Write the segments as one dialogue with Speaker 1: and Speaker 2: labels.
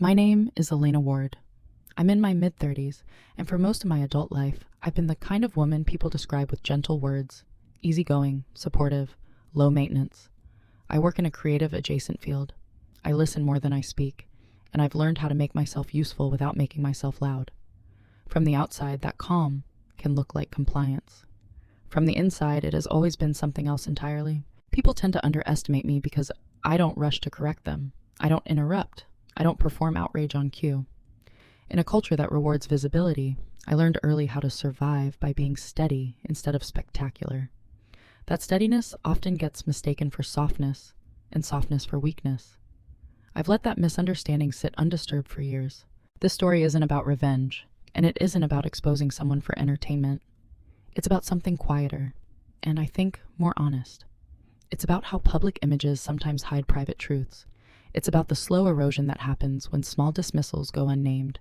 Speaker 1: My name is Elena Ward. I'm in my mid-30s, and for most of my adult life, I've been the kind of woman people describe with gentle words, easygoing, supportive, low maintenance. I work in a creative adjacent field. I listen more than I speak, and I've learned how to make myself useful without making myself loud. From the outside, that calm can look like compliance. From the inside, it has always been something else entirely. People tend to underestimate me because I don't rush to correct them. I don't interrupt. I don't perform outrage on cue. In a culture that rewards visibility, I learned early how to survive by being steady instead of spectacular. That steadiness often gets mistaken for softness, and softness for weakness. I've let that misunderstanding sit undisturbed for years. This story isn't about revenge, and it isn't about exposing someone for entertainment. It's about something quieter, and I think more honest. It's about how public images sometimes hide private truths. It's about the slow erosion that happens when small dismissals go unnamed,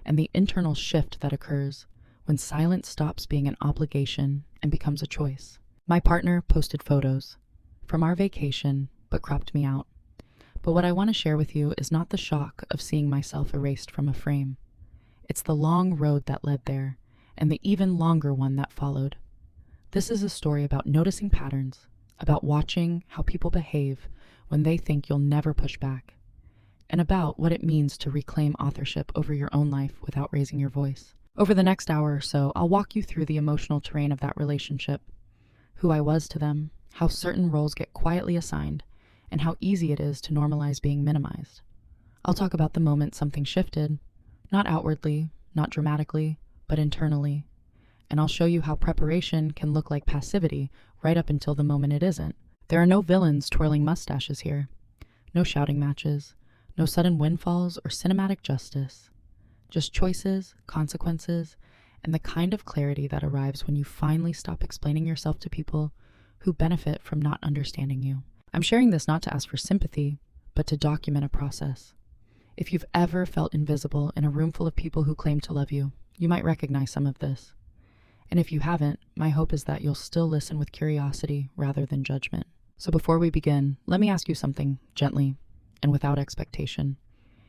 Speaker 1: and the internal shift that occurs when silence stops being an obligation and becomes a choice. My partner posted photos from our vacation, but cropped me out. But what I want to share with you is not the shock of seeing myself erased from a frame. It's the long road that led there, and the even longer one that followed. This is a story about noticing patterns, about watching how people behave when they think you'll never push back, and about what it means to reclaim authorship over your own life without raising your voice. Over the next hour or so, I'll walk you through the emotional terrain of that relationship, who I was to them, how certain roles get quietly assigned, and how easy it is to normalize being minimized. I'll talk about the moment something shifted, not outwardly, not dramatically, but internally. And I'll show you how preparation can look like passivity right up until the moment it isn't. There are no villains twirling mustaches here, no shouting matches, no sudden windfalls or cinematic justice, just choices, consequences, and the kind of clarity that arrives when you finally stop explaining yourself to people who benefit from not understanding you. I'm sharing this not to ask for sympathy, but to document a process. If you've ever felt invisible in a room full of people who claim to love you, you might recognize some of this. And if you haven't, my hope is that you'll still listen with curiosity rather than judgment. So before we begin, let me ask you something gently and without expectation.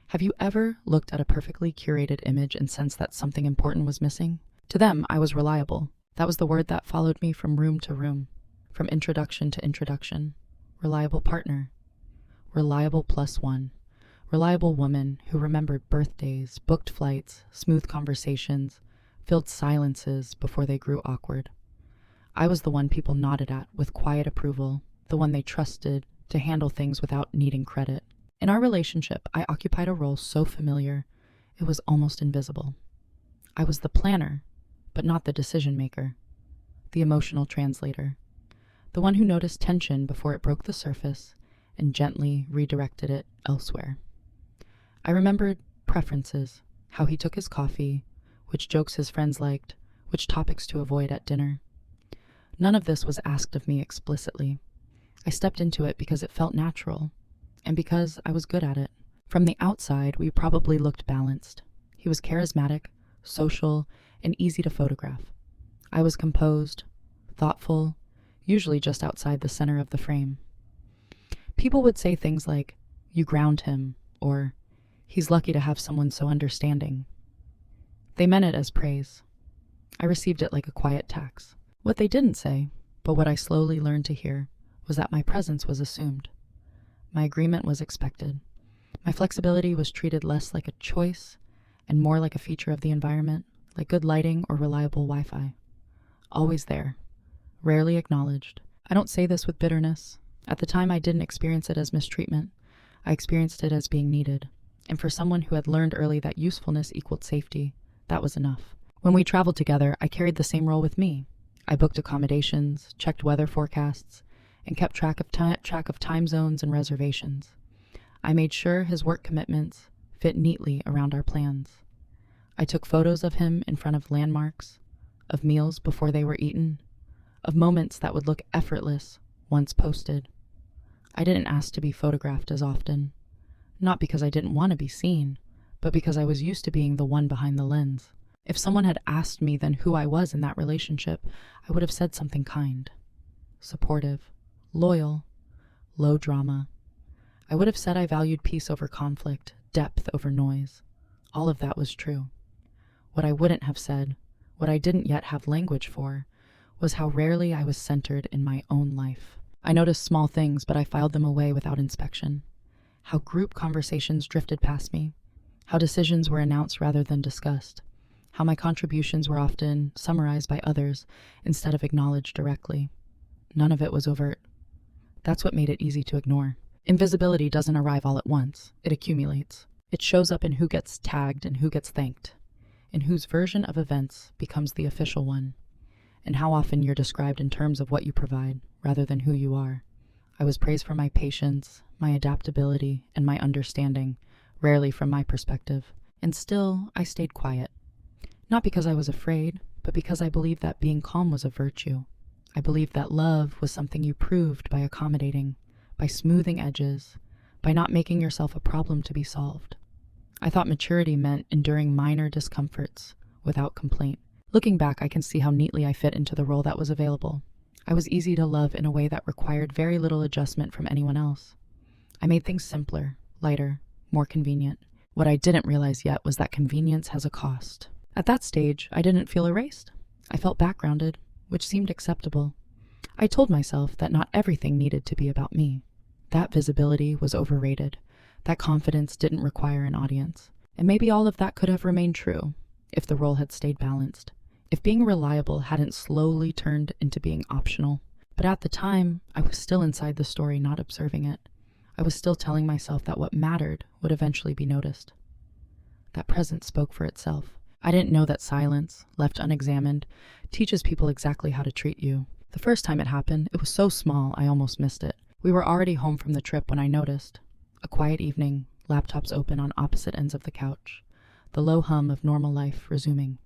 Speaker 1: Have you ever looked at a perfectly curated image and sensed that something important was missing? To them, I was reliable. That was the word that followed me from room to room, from introduction to introduction. Reliable partner. Reliable +1. Reliable woman who remembered birthdays, booked flights, smooth conversations, filled silences before they grew awkward. I was the one people nodded at with quiet approval, the one they trusted to handle things without needing credit. In our relationship, I occupied a role so familiar, it was almost invisible. I was the planner, but not the decision maker, the emotional translator, the one who noticed tension before it broke the surface and gently redirected it elsewhere. I remembered preferences, how he took his coffee, which jokes his friends liked, which topics to avoid at dinner. None of this was asked of me explicitly. I stepped into it because it felt natural, and because I was good at it. From the outside, we probably looked balanced. He was charismatic, social, and easy to photograph. I was composed, thoughtful, usually just outside the center of the frame. People would say things like, "You ground him," or "He's lucky to have someone so understanding." They meant it as praise. I received it like a quiet tax. What they didn't say, but what I slowly learned to hear, was that my presence was assumed. My agreement was expected. My flexibility was treated less like a choice and more like a feature of the environment, like good lighting or reliable Wi-Fi. Always there, rarely acknowledged. I don't say this with bitterness. At the time, I didn't experience it as mistreatment. I experienced it as being needed. And for someone who had learned early that usefulness equaled safety, that was enough. When we traveled together, I carried the same role with me. I booked accommodations, checked weather forecasts, and kept track of time zones and reservations. I made sure his work commitments fit neatly around our plans. I took photos of him in front of landmarks, of meals before they were eaten, of moments that would look effortless once posted. I didn't ask to be photographed as often, not because I didn't want to be seen, but because I was used to being the one behind the lens. If someone had asked me then who I was in that relationship, I would have said something kind, supportive, loyal, low drama. I would have said I valued peace over conflict, depth over noise. All of that was true. What I wouldn't have said, what I didn't yet have language for, was how rarely I was centered in my own life. I noticed small things, but I filed them away without inspection. How group conversations drifted past me. How decisions were announced rather than discussed. How my contributions were often summarized by others instead of acknowledged directly. None of it was overt. That's what made it easy to ignore. Invisibility doesn't arrive all at once. It accumulates. It shows up in who gets tagged and who gets thanked, in whose version of events becomes the official one, and how often you're described in terms of what you provide rather than who you are. I was praised for my patience, my adaptability, and my understanding, rarely from my perspective. And still, I stayed quiet. Not because I was afraid, but because I believed that being calm was a virtue. I believed that love was something you proved by accommodating, by smoothing edges, by not making yourself a problem to be solved. I thought maturity meant enduring minor discomforts without complaint. Looking back, I can see how neatly I fit into the role that was available. I was easy to love in a way that required very little adjustment from anyone else. I made things simpler, lighter, more convenient. What I didn't realize yet was that convenience has a cost. At that stage, I didn't feel erased. I felt backgrounded, which seemed acceptable. I told myself that not everything needed to be about me. That visibility was overrated. That confidence didn't require an audience. And maybe all of that could have remained true if the role had stayed balanced. If being reliable hadn't slowly turned into being optional. But at the time, I was still inside the story, not observing it. I was still telling myself that what mattered would eventually be noticed. That presence spoke for itself. I didn't know that silence, left unexamined, teaches people exactly how to treat you. The first time it happened, it was so small I almost missed it. We were already home from the trip when I noticed. A quiet evening, laptops open on opposite ends of the couch, the low hum of normal life resuming.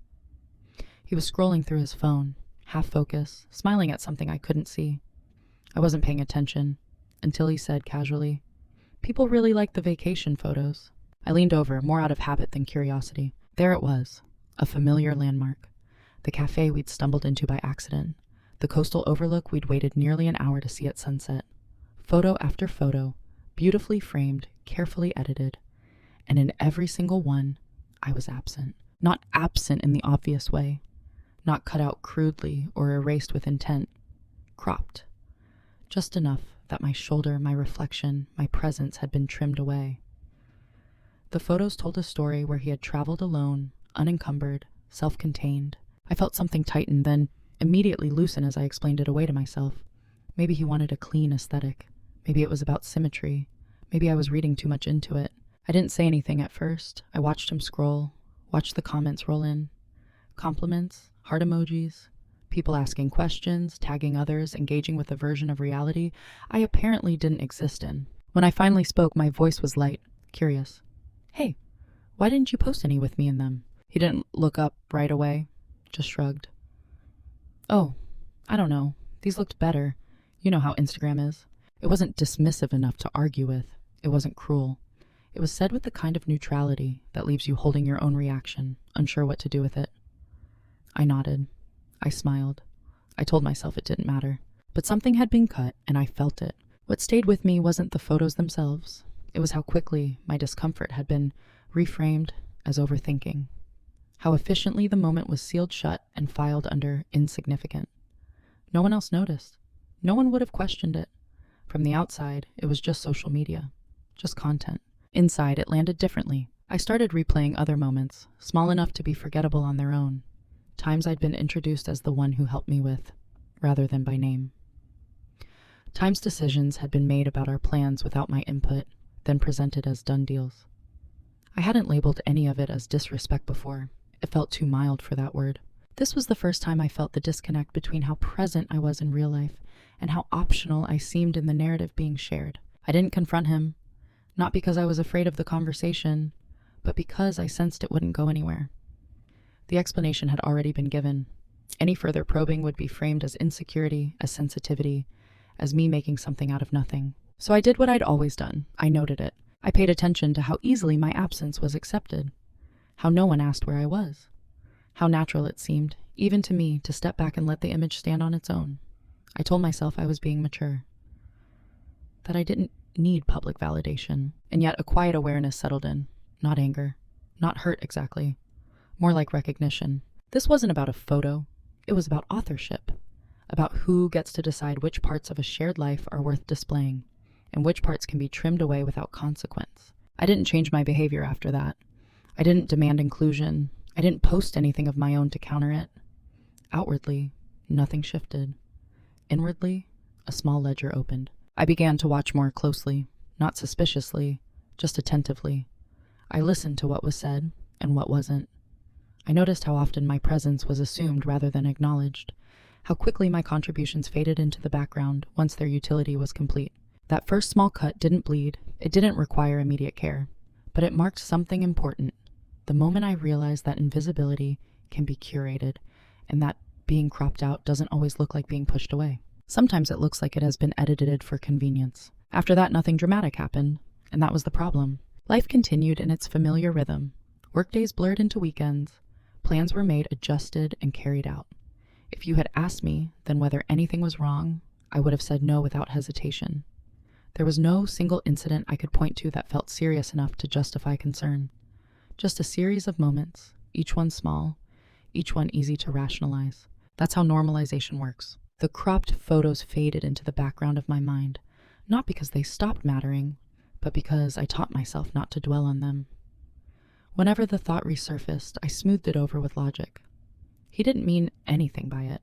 Speaker 1: He was scrolling through his phone, half focus, smiling at something I couldn't see. I wasn't paying attention until he said casually, "People really like the vacation photos." I leaned over, more out of habit than curiosity. There it was, a familiar landmark. The cafe we'd stumbled into by accident. The coastal overlook we'd waited nearly an hour to see at sunset. Photo after photo, beautifully framed, carefully edited. And in every single one, I was absent. Not absent in the obvious way. Not cut out crudely or erased with intent. Cropped. Just enough that my shoulder, my reflection, my presence had been trimmed away. The photos told a story where he had traveled alone, unencumbered, self-contained. I felt something tighten, then immediately loosen as I explained it away to myself. Maybe he wanted a clean aesthetic. Maybe it was about symmetry. Maybe I was reading too much into it. I didn't say anything at first. I watched him scroll, watched the comments roll in. Compliments, heart emojis, people asking questions, tagging others, engaging with a version of reality I apparently didn't exist in. When I finally spoke, my voice was light, curious. "Hey, why didn't you post any with me in them?" He didn't look up right away, just shrugged. "Oh, I don't know. These looked better. You know how Instagram is." It wasn't dismissive enough to argue with. It wasn't cruel. It was said with the kind of neutrality that leaves you holding your own reaction, unsure what to do with it. I nodded. I smiled. I told myself it didn't matter. But something had been cut, and I felt it. What stayed with me wasn't the photos themselves. It was how quickly my discomfort had been reframed as overthinking. How efficiently the moment was sealed shut and filed under insignificant. No one else noticed. No one would have questioned it. From the outside, it was just social media. Just content. Inside, it landed differently. I started replaying other moments, small enough to be forgettable on their own. Times I'd been introduced as the one who helped me with, rather than by name. Times decisions had been made about our plans without my input, then presented as done deals. I hadn't labeled any of it as disrespect before. It felt too mild for that word. This was the first time I felt the disconnect between how present I was in real life and how optional I seemed in the narrative being shared. I didn't confront him, not because I was afraid of the conversation, but because I sensed it wouldn't go anywhere. The explanation had already been given. Any further probing would be framed as insecurity, as sensitivity, as me making something out of nothing. So I did what I'd always done. I noted it. I paid attention to how easily my absence was accepted, how no one asked where I was, how natural it seemed, even to me, to step back and let the image stand on its own. I told myself I was being mature, that I didn't need public validation, and yet a quiet awareness settled in. not anger, not hurt exactly, more like recognition. This wasn't about a photo, it was about authorship, about who gets to decide which parts of a shared life are worth displaying, and which parts can be trimmed away without consequence. I didn't change my behavior after that. I didn't demand inclusion. I didn't post anything of my own to counter it. Outwardly, nothing shifted. Inwardly, a small ledger opened. I began to watch more closely, not suspiciously, just attentively. I listened to what was said and what wasn't. I noticed how often my presence was assumed rather than acknowledged, how quickly my contributions faded into the background once their utility was complete. That first small cut didn't bleed, it didn't require immediate care, but it marked something important. The moment I realized that invisibility can be curated, and that being cropped out doesn't always look like being pushed away. Sometimes it looks like it has been edited for convenience. After that, nothing dramatic happened, and that was the problem. Life continued in its familiar rhythm. Workdays blurred into weekends. Plans were made, adjusted, and carried out. If you had asked me then whether anything was wrong, I would have said no without hesitation. There was no single incident I could point to that felt serious enough to justify concern. Just a series of moments, each one small, each one easy to rationalize. That's how normalization works. The cropped photos faded into the background of my mind, not because they stopped mattering, but because I taught myself not to dwell on them. Whenever the thought resurfaced, I smoothed it over with logic. He didn't mean anything by it.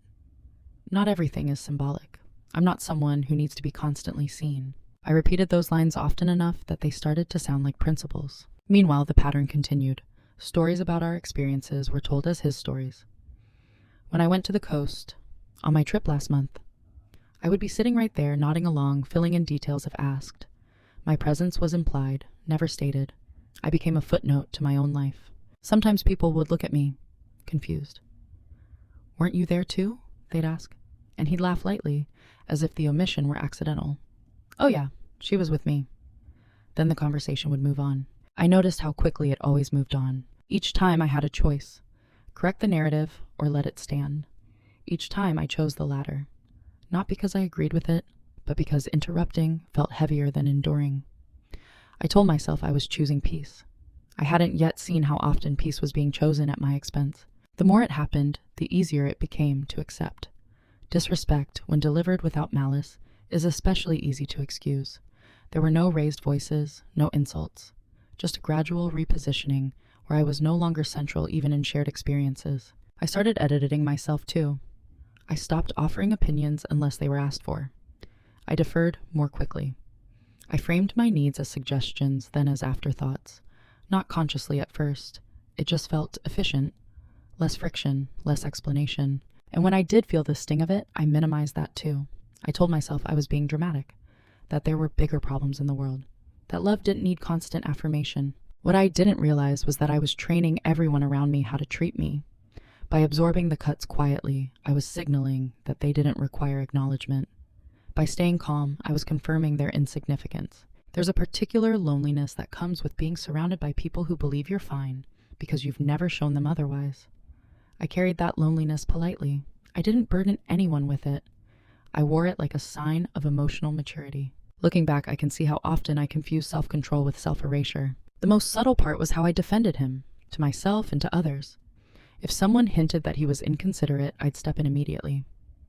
Speaker 1: Not everything is symbolic. I'm not someone who needs to be constantly seen. I repeated those lines often enough that they started to sound like principles. Meanwhile, the pattern continued. Stories about our experiences were told as his stories. When I went to the coast, on my trip last month, I would be sitting right there, nodding along, filling in details if asked. My presence was implied, never stated. I became a footnote to my own life. Sometimes people would look at me, confused. "Weren't you there too?" they'd ask, and he'd laugh lightly, as if the omission were accidental. "Oh yeah, she was with me." Then the conversation would move on. I noticed how quickly it always moved on. Each time I had a choice: correct the narrative or let it stand. Each time I chose the latter, not because I agreed with it, but because interrupting felt heavier than enduring. I told myself I was choosing peace. I hadn't yet seen how often peace was being chosen at my expense. The more it happened, the easier it became to accept. Disrespect, when delivered without malice, is especially easy to excuse. There were no raised voices, no insults, just a gradual repositioning where I was no longer central even in shared experiences. I started editing myself too. I stopped offering opinions unless they were asked for. I deferred more quickly. I framed my needs as suggestions then as afterthoughts, not consciously at first. It just felt efficient. Less friction, less explanation. And when I did feel the sting of it, I minimized that too. I told myself I was being dramatic, that there were bigger problems in the world, that love didn't need constant affirmation. What I didn't realize was that I was training everyone around me how to treat me. By absorbing the cuts quietly, I was signaling that they didn't require acknowledgement. By staying calm, I was confirming their insignificance. There's a particular loneliness that comes with being surrounded by people who believe you're fine because you've never shown them otherwise. I carried that loneliness politely. I didn't burden anyone with it. I wore it like a sign of emotional maturity. Looking back, I can see how often I confused self-control with self-erasure. The most subtle part was how I defended him, to myself and to others. If someone hinted that he was inconsiderate, I'd step in immediately.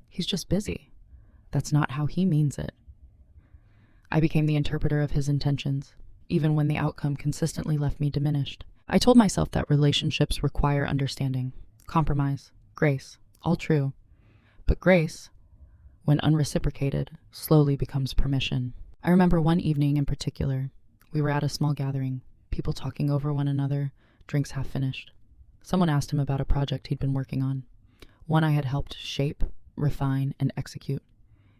Speaker 1: He's just busy. That's not how he means it. I became the interpreter of his intentions, even when the outcome consistently left me diminished. I told myself that relationships require understanding, compromise, grace, all true. But grace, when unreciprocated, slowly becomes permission. I remember one evening in particular. We were at a small gathering, people talking over one another, drinks half finished. Someone asked him about a project he'd been working on, one I had helped shape, refine, and execute.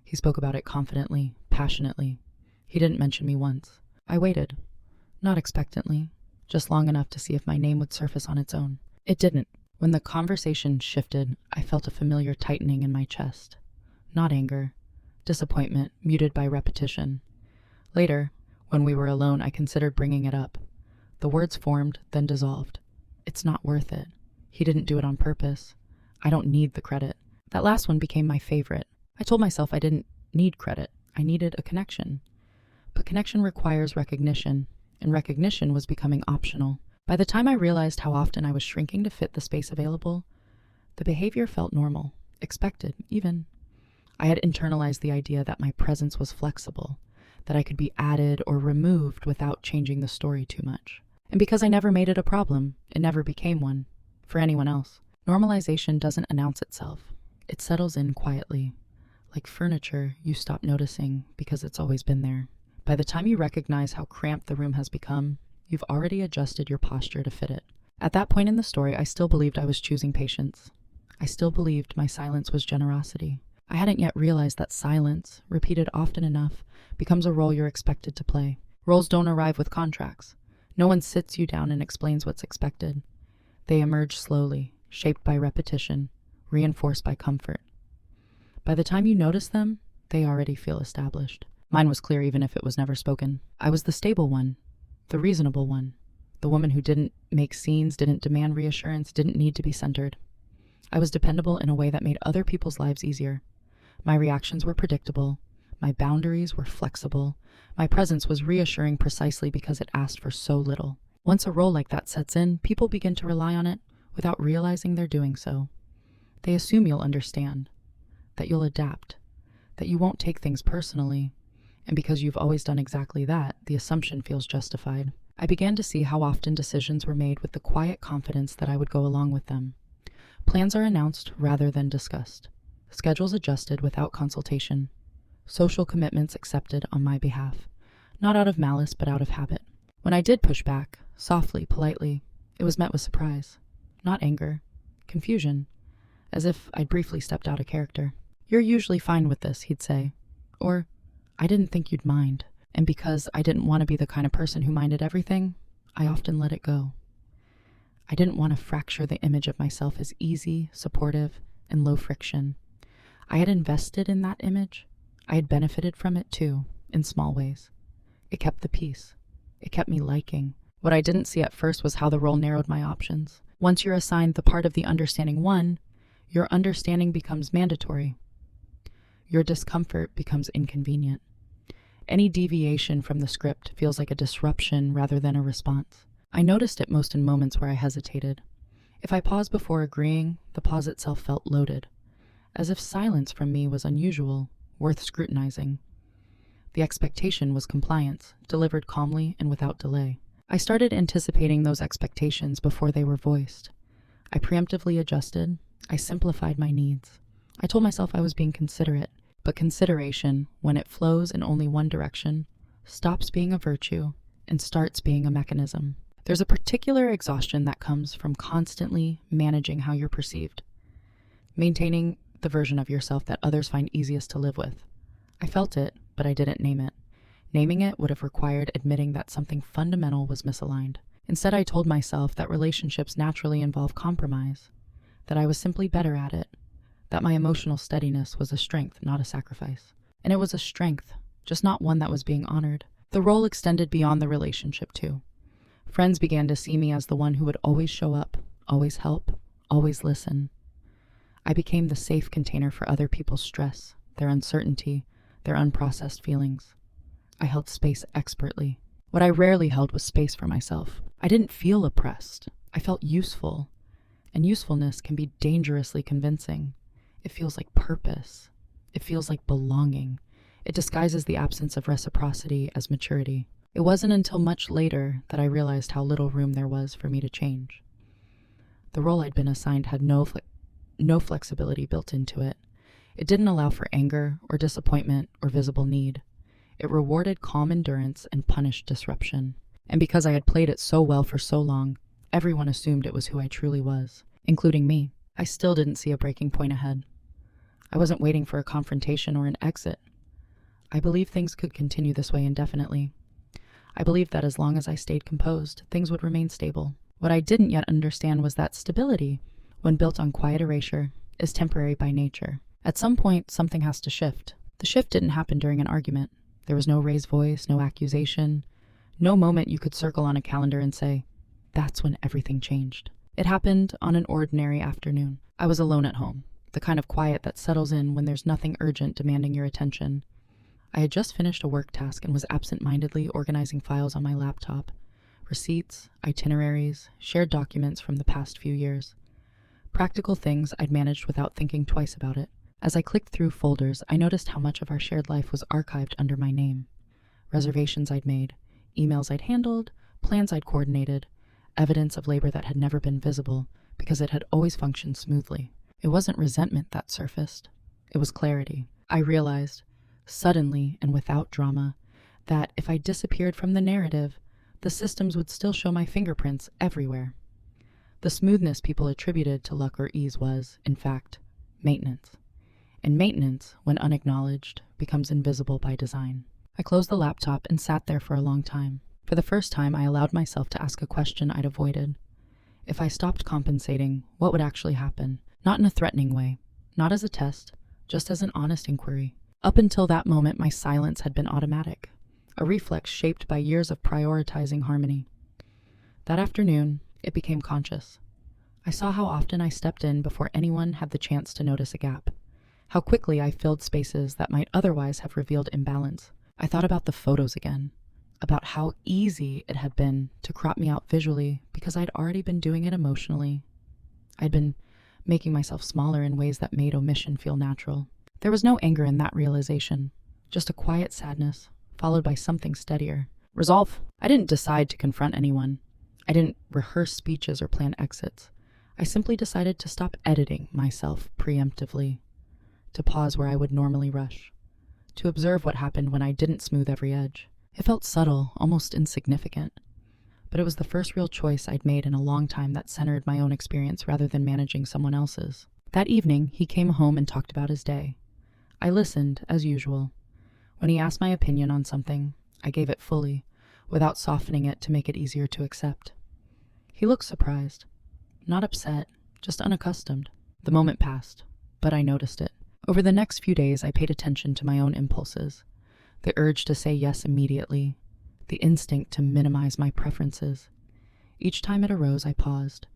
Speaker 1: He spoke about it confidently, passionately. He didn't mention me once. I waited, not expectantly, just long enough to see if my name would surface on its own. It didn't. When the conversation shifted, I felt a familiar tightening in my chest. Not anger, disappointment muted by repetition. Later, when we were alone, I considered bringing it up. The words formed, then dissolved. It's not worth it. He didn't do it on purpose. I don't need the credit. That last one became my favorite. I told myself I didn't need credit. I needed a connection. But connection requires recognition, and recognition was becoming optional. By the time I realized how often I was shrinking to fit the space available, the behavior felt normal, expected, even. I had internalized the idea that my presence was flexible, that I could be added or removed without changing the story too much. And because I never made it a problem, it never became one, for anyone else. Normalization doesn't announce itself. It settles in quietly. Like furniture, you stop noticing because it's always been there. By the time you recognize how cramped the room has become, you've already adjusted your posture to fit it. At that point in the story, I still believed I was choosing patience. I still believed my silence was generosity. I hadn't yet realized that silence, repeated often enough, becomes a role you're expected to play. Roles don't arrive with contracts. No one sits you down and explains what's expected. They emerge slowly, shaped by repetition, reinforced by comfort. By the time you notice them, they already feel established. Mine was clear even if it was never spoken. I was the stable one, the reasonable one, the woman who didn't make scenes, didn't demand reassurance, didn't need to be centered. I was dependable in a way that made other people's lives easier. My reactions were predictable. My boundaries were flexible. My presence was reassuring precisely because it asked for so little. Once a role like that sets in, people begin to rely on it without realizing they're doing so. They assume you'll understand, that you'll adapt, that you won't take things personally. And because you've always done exactly that, the assumption feels justified. I began to see how often decisions were made with the quiet confidence that I would go along with them. Plans are announced rather than discussed. Schedules adjusted without consultation. Social commitments accepted on my behalf. Not out of malice, but out of habit. When I did push back, softly, politely, it was met with surprise. Not anger. Confusion. As if I'd briefly stepped out of character. "You're usually fine with this," he'd say. Or, "I didn't think you'd mind." And because I didn't want to be the kind of person who minded everything, I often let it go. I didn't want to fracture the image of myself as easy, supportive, and low friction. I had invested in that image. I had benefited from it too, in small ways. It kept the peace. It kept me liking. What I didn't see at first was how the role narrowed my options. Once you're assigned the part of the understanding one, your understanding becomes mandatory. Your discomfort becomes inconvenient. Any deviation from the script feels like a disruption rather than a response. I noticed it most in moments where I hesitated. If I paused before agreeing, the pause itself felt loaded, as if silence from me was unusual, worth scrutinizing. The expectation was compliance, delivered calmly and without delay. I started anticipating those expectations before they were voiced. I preemptively adjusted. I simplified my needs. I told myself I was being considerate, but consideration, when it flows in only one direction, stops being a virtue and starts being a mechanism. There's a particular exhaustion that comes from constantly managing how you're perceived, maintaining the version of yourself that others find easiest to live with. I felt it, but I didn't name it. Naming it would have required admitting that something fundamental was misaligned. Instead, I told myself that relationships naturally involve compromise, that I was simply better at it, that my emotional steadiness was a strength, not a sacrifice. And it was a strength, just not one that was being honored. The role extended beyond the relationship, too. Friends began to see me as the one who would always show up, always help, always listen. I became the safe container for other people's stress, their uncertainty, their unprocessed feelings. I held space expertly. What I rarely held was space for myself. I didn't feel oppressed. I felt useful. And usefulness can be dangerously convincing. It feels like purpose. It feels like belonging. It disguises the absence of reciprocity as maturity. It wasn't until much later that I realized how little room there was for me to change. The role I'd been assigned had no flexibility built into it. It didn't allow for anger or disappointment or visible need. It rewarded calm endurance and punished disruption. And because I had played it so well for so long, everyone assumed it was who I truly was, including me. I still didn't see a breaking point ahead. I wasn't waiting for a confrontation or an exit. I believed things could continue this way indefinitely. I believed that as long as I stayed composed, things would remain stable. What I didn't yet understand was that stability, when built on quiet erasure, is temporary by nature. At some point, something has to shift. The shift didn't happen during an argument. There was no raised voice, no accusation, no moment you could circle on a calendar and say, "That's when everything changed." It happened on an ordinary afternoon. I was alone at home, the kind of quiet that settles in when there's nothing urgent demanding your attention. I had just finished a work task and was absent-mindedly organizing files on my laptop. Receipts, itineraries, shared documents from the past few years. Practical things I'd managed without thinking twice about it. As I clicked through folders, I noticed how much of our shared life was archived under my name. Reservations I'd made, emails I'd handled, plans I'd coordinated, evidence of labor that had never been visible because it had always functioned smoothly. It wasn't resentment that surfaced. It was clarity. I realized, suddenly and without drama, that if I disappeared from the narrative, the systems would still show my fingerprints everywhere. The smoothness people attributed to luck or ease was, in fact, maintenance. And maintenance, when unacknowledged, becomes invisible by design. I closed the laptop and sat there for a long time. For the first time, I allowed myself to ask a question I'd avoided. If I stopped compensating, what would actually happen? Not in a threatening way, not as a test, just as an honest inquiry. Up until that moment, my silence had been automatic, a reflex shaped by years of prioritizing harmony. That afternoon, it became conscious. I saw how often I stepped in before anyone had the chance to notice a gap, how quickly I filled spaces that might otherwise have revealed imbalance. I thought about the photos again, about how easy it had been to crop me out visually because I'd already been doing it emotionally. I'd been making myself smaller in ways that made omission feel natural. There was no anger in that realization, just a quiet sadness, followed by something steadier. Resolve. I didn't decide to confront anyone. I didn't rehearse speeches or plan exits. I simply decided to stop editing myself preemptively, to pause where I would normally rush, to observe what happened when I didn't smooth every edge. It felt subtle, almost insignificant, but it was the first real choice I'd made in a long time that centered my own experience rather than managing someone else's. That evening, he came home and talked about his day. I listened, as usual. When he asked my opinion on something, I gave it fully, without softening it to make it easier to accept. He looked surprised. Not upset, just unaccustomed. The moment passed, but I noticed it. Over the next few days, I paid attention to my own impulses. The urge to say yes immediately. The instinct to minimize my preferences. Each time it arose, I paused.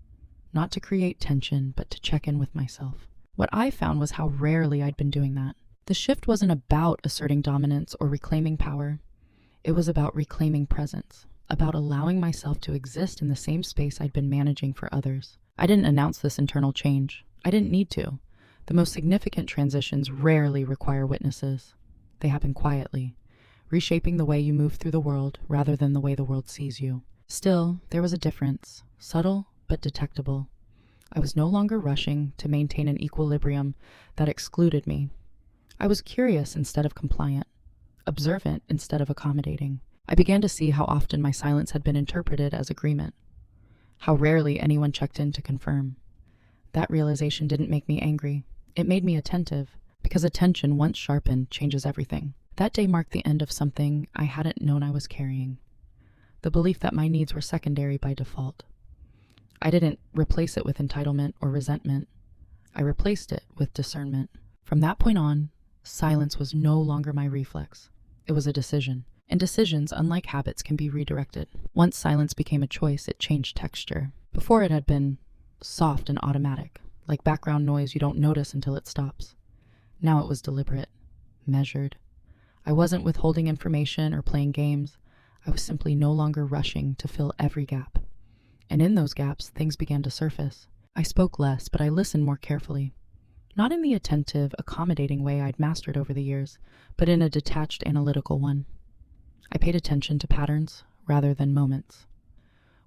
Speaker 1: Not to create tension, but to check in with myself. What I found was how rarely I'd been doing that. The shift wasn't about asserting dominance or reclaiming power. It was about reclaiming presence, about allowing myself to exist in the same space I'd been managing for others. I didn't announce this internal change. I didn't need to. The most significant transitions rarely require witnesses. They happen quietly, reshaping the way you move through the world rather than the way the world sees you. Still, there was a difference, subtle but detectable. I was no longer rushing to maintain an equilibrium that excluded me. I was curious instead of compliant, observant instead of accommodating. I began to see how often my silence had been interpreted as agreement, how rarely anyone checked in to confirm. That realization didn't make me angry. It made me attentive, because attention, once sharpened, changes everything. That day marked the end of something I hadn't known I was carrying, the belief that my needs were secondary by default. I didn't replace it with entitlement or resentment. I replaced it with discernment. From that point on, silence was no longer my reflex. It was a decision. And decisions, unlike habits, can be redirected. Once silence became a choice, it changed texture. Before it had been soft and automatic, like background noise you don't notice until it stops. Now it was deliberate, measured. I wasn't withholding information or playing games. I was simply no longer rushing to fill every gap. And in those gaps, things began to surface. I spoke less, but I listened more carefully. Not in the attentive, accommodating way I'd mastered over the years, but in a detached, analytical one. I paid attention to patterns rather than moments.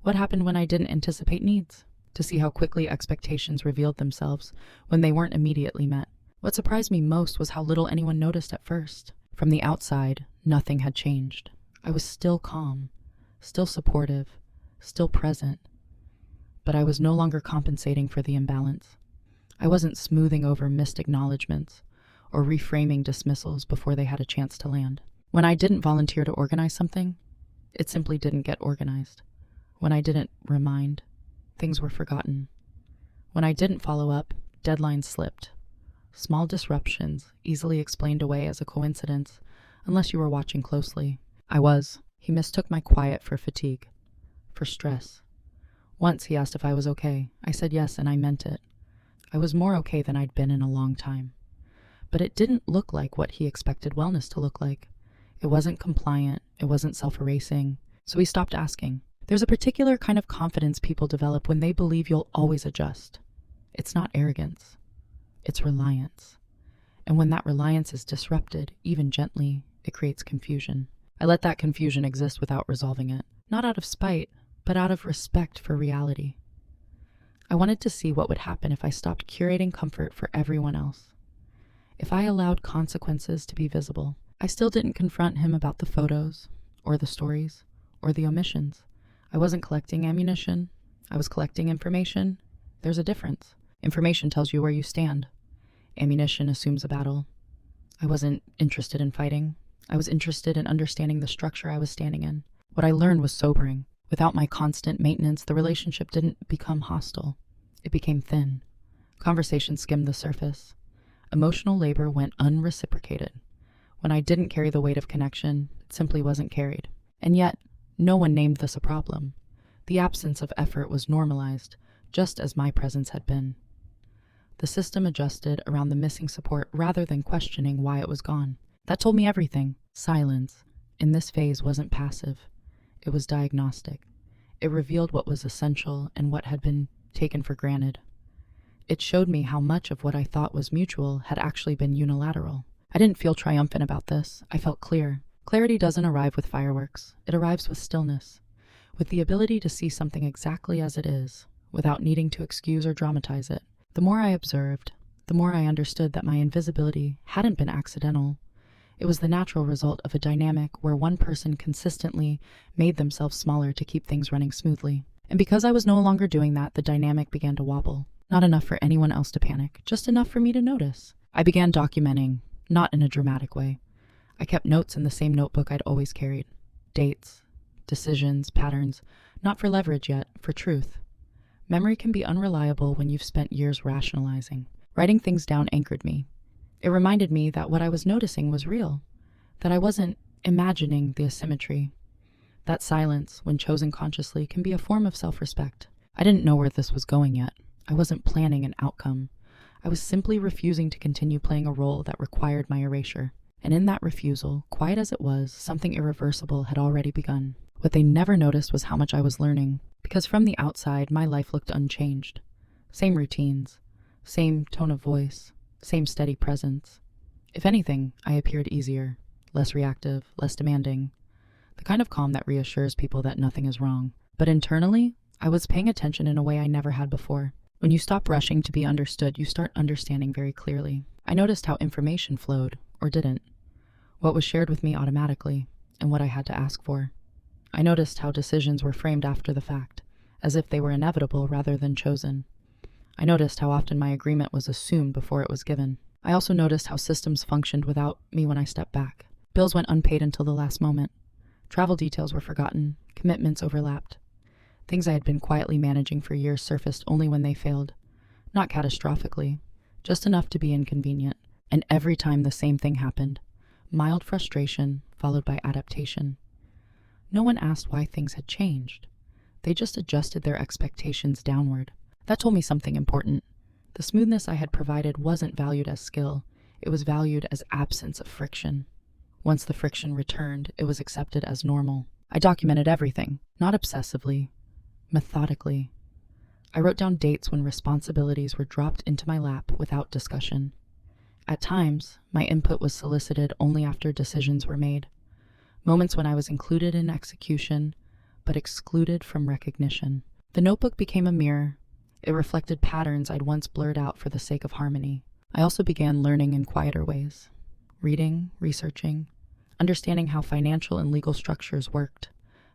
Speaker 1: What happened when I didn't anticipate needs? To see how quickly expectations revealed themselves when they weren't immediately met. What surprised me most was how little anyone noticed at first. From the outside, nothing had changed. I was still calm, still supportive, still present. But I was no longer compensating for the imbalance. I wasn't smoothing over missed acknowledgments or reframing dismissals before they had a chance to land. When I didn't volunteer to organize something, it simply didn't get organized. When I didn't remind, things were forgotten. When I didn't follow up, deadlines slipped. Small disruptions, easily explained away as a coincidence, unless you were watching closely. I was. He mistook my quiet for fatigue, for stress. Once he asked if I was okay. I said yes, and I meant it. I was more okay than I'd been in a long time. But it didn't look like what he expected wellness to look like. It wasn't compliant, it wasn't self-erasing, so we stopped asking. There's a particular kind of confidence people develop when they believe you'll always adjust. It's not arrogance, it's reliance. And when that reliance is disrupted, even gently, it creates confusion. I let that confusion exist without resolving it, not out of spite, but out of respect for reality. I wanted to see what would happen if I stopped curating comfort for everyone else. If I allowed consequences to be visible, I still didn't confront him about the photos, or the stories, or the omissions. I wasn't collecting ammunition. I was collecting information. There's a difference. Information tells you where you stand. Ammunition assumes a battle. I wasn't interested in fighting. I was interested in understanding the structure I was standing in. What I learned was sobering. Without my constant maintenance, the relationship didn't become hostile. It became thin. Conversation skimmed the surface. Emotional labor went unreciprocated. When I didn't carry the weight of connection, it simply wasn't carried. And yet, no one named this a problem. The absence of effort was normalized, just as my presence had been. The system adjusted around the missing support rather than questioning why it was gone. That told me everything. Silence, in this phase, wasn't passive. It was diagnostic. It revealed what was essential and what had been taken for granted. It showed me how much of what I thought was mutual had actually been unilateral. I didn't feel triumphant about this. I felt clear. Clarity doesn't arrive with fireworks. It arrives with stillness, with the ability to see something exactly as it is, without needing to excuse or dramatize it. The more I observed, the more I understood that my invisibility hadn't been accidental. It was the natural result of a dynamic where one person consistently made themselves smaller to keep things running smoothly. And because I was no longer doing that, the dynamic began to wobble. Not enough for anyone else to panic, just enough for me to notice. I began documenting, not in a dramatic way. I kept notes in the same notebook I'd always carried. Dates, decisions, patterns, not for leverage yet, for truth. Memory can be unreliable when you've spent years rationalizing. Writing things down anchored me. It reminded me that what I was noticing was real, that I wasn't imagining the asymmetry. That silence, when chosen consciously, can be a form of self-respect. I didn't know where this was going yet. I wasn't planning an outcome. I was simply refusing to continue playing a role that required my erasure. And in that refusal, quiet as it was, something irreversible had already begun. What they never noticed was how much I was learning, because from the outside, my life looked unchanged. Same routines, same tone of voice, same steady presence. If anything, I appeared easier, less reactive, less demanding. The kind of calm that reassures people that nothing is wrong. But internally, I was paying attention in a way I never had before. When you stop rushing to be understood, you start understanding very clearly. I noticed how information flowed, or didn't. What was shared with me automatically, and what I had to ask for. I noticed how decisions were framed after the fact, as if they were inevitable rather than chosen. I noticed how often my agreement was assumed before it was given. I also noticed how systems functioned without me when I stepped back. Bills went unpaid until the last moment. Travel details were forgotten. Commitments overlapped. Things I had been quietly managing for years surfaced only when they failed. Not catastrophically, just enough to be inconvenient. And every time the same thing happened. Mild frustration followed by adaptation. No one asked why things had changed. They just adjusted their expectations downward. That told me something important. The smoothness I had provided wasn't valued as skill. It was valued as absence of friction. Once the friction returned, it was accepted as normal. I documented everything, not obsessively, methodically. I wrote down dates when responsibilities were dropped into my lap without discussion. At times, my input was solicited only after decisions were made. Moments when I was included in execution, but excluded from recognition. The notebook became a mirror. It reflected patterns I'd once blurred out for the sake of harmony. I also began learning in quieter ways. Reading, researching, understanding how financial and legal structures worked.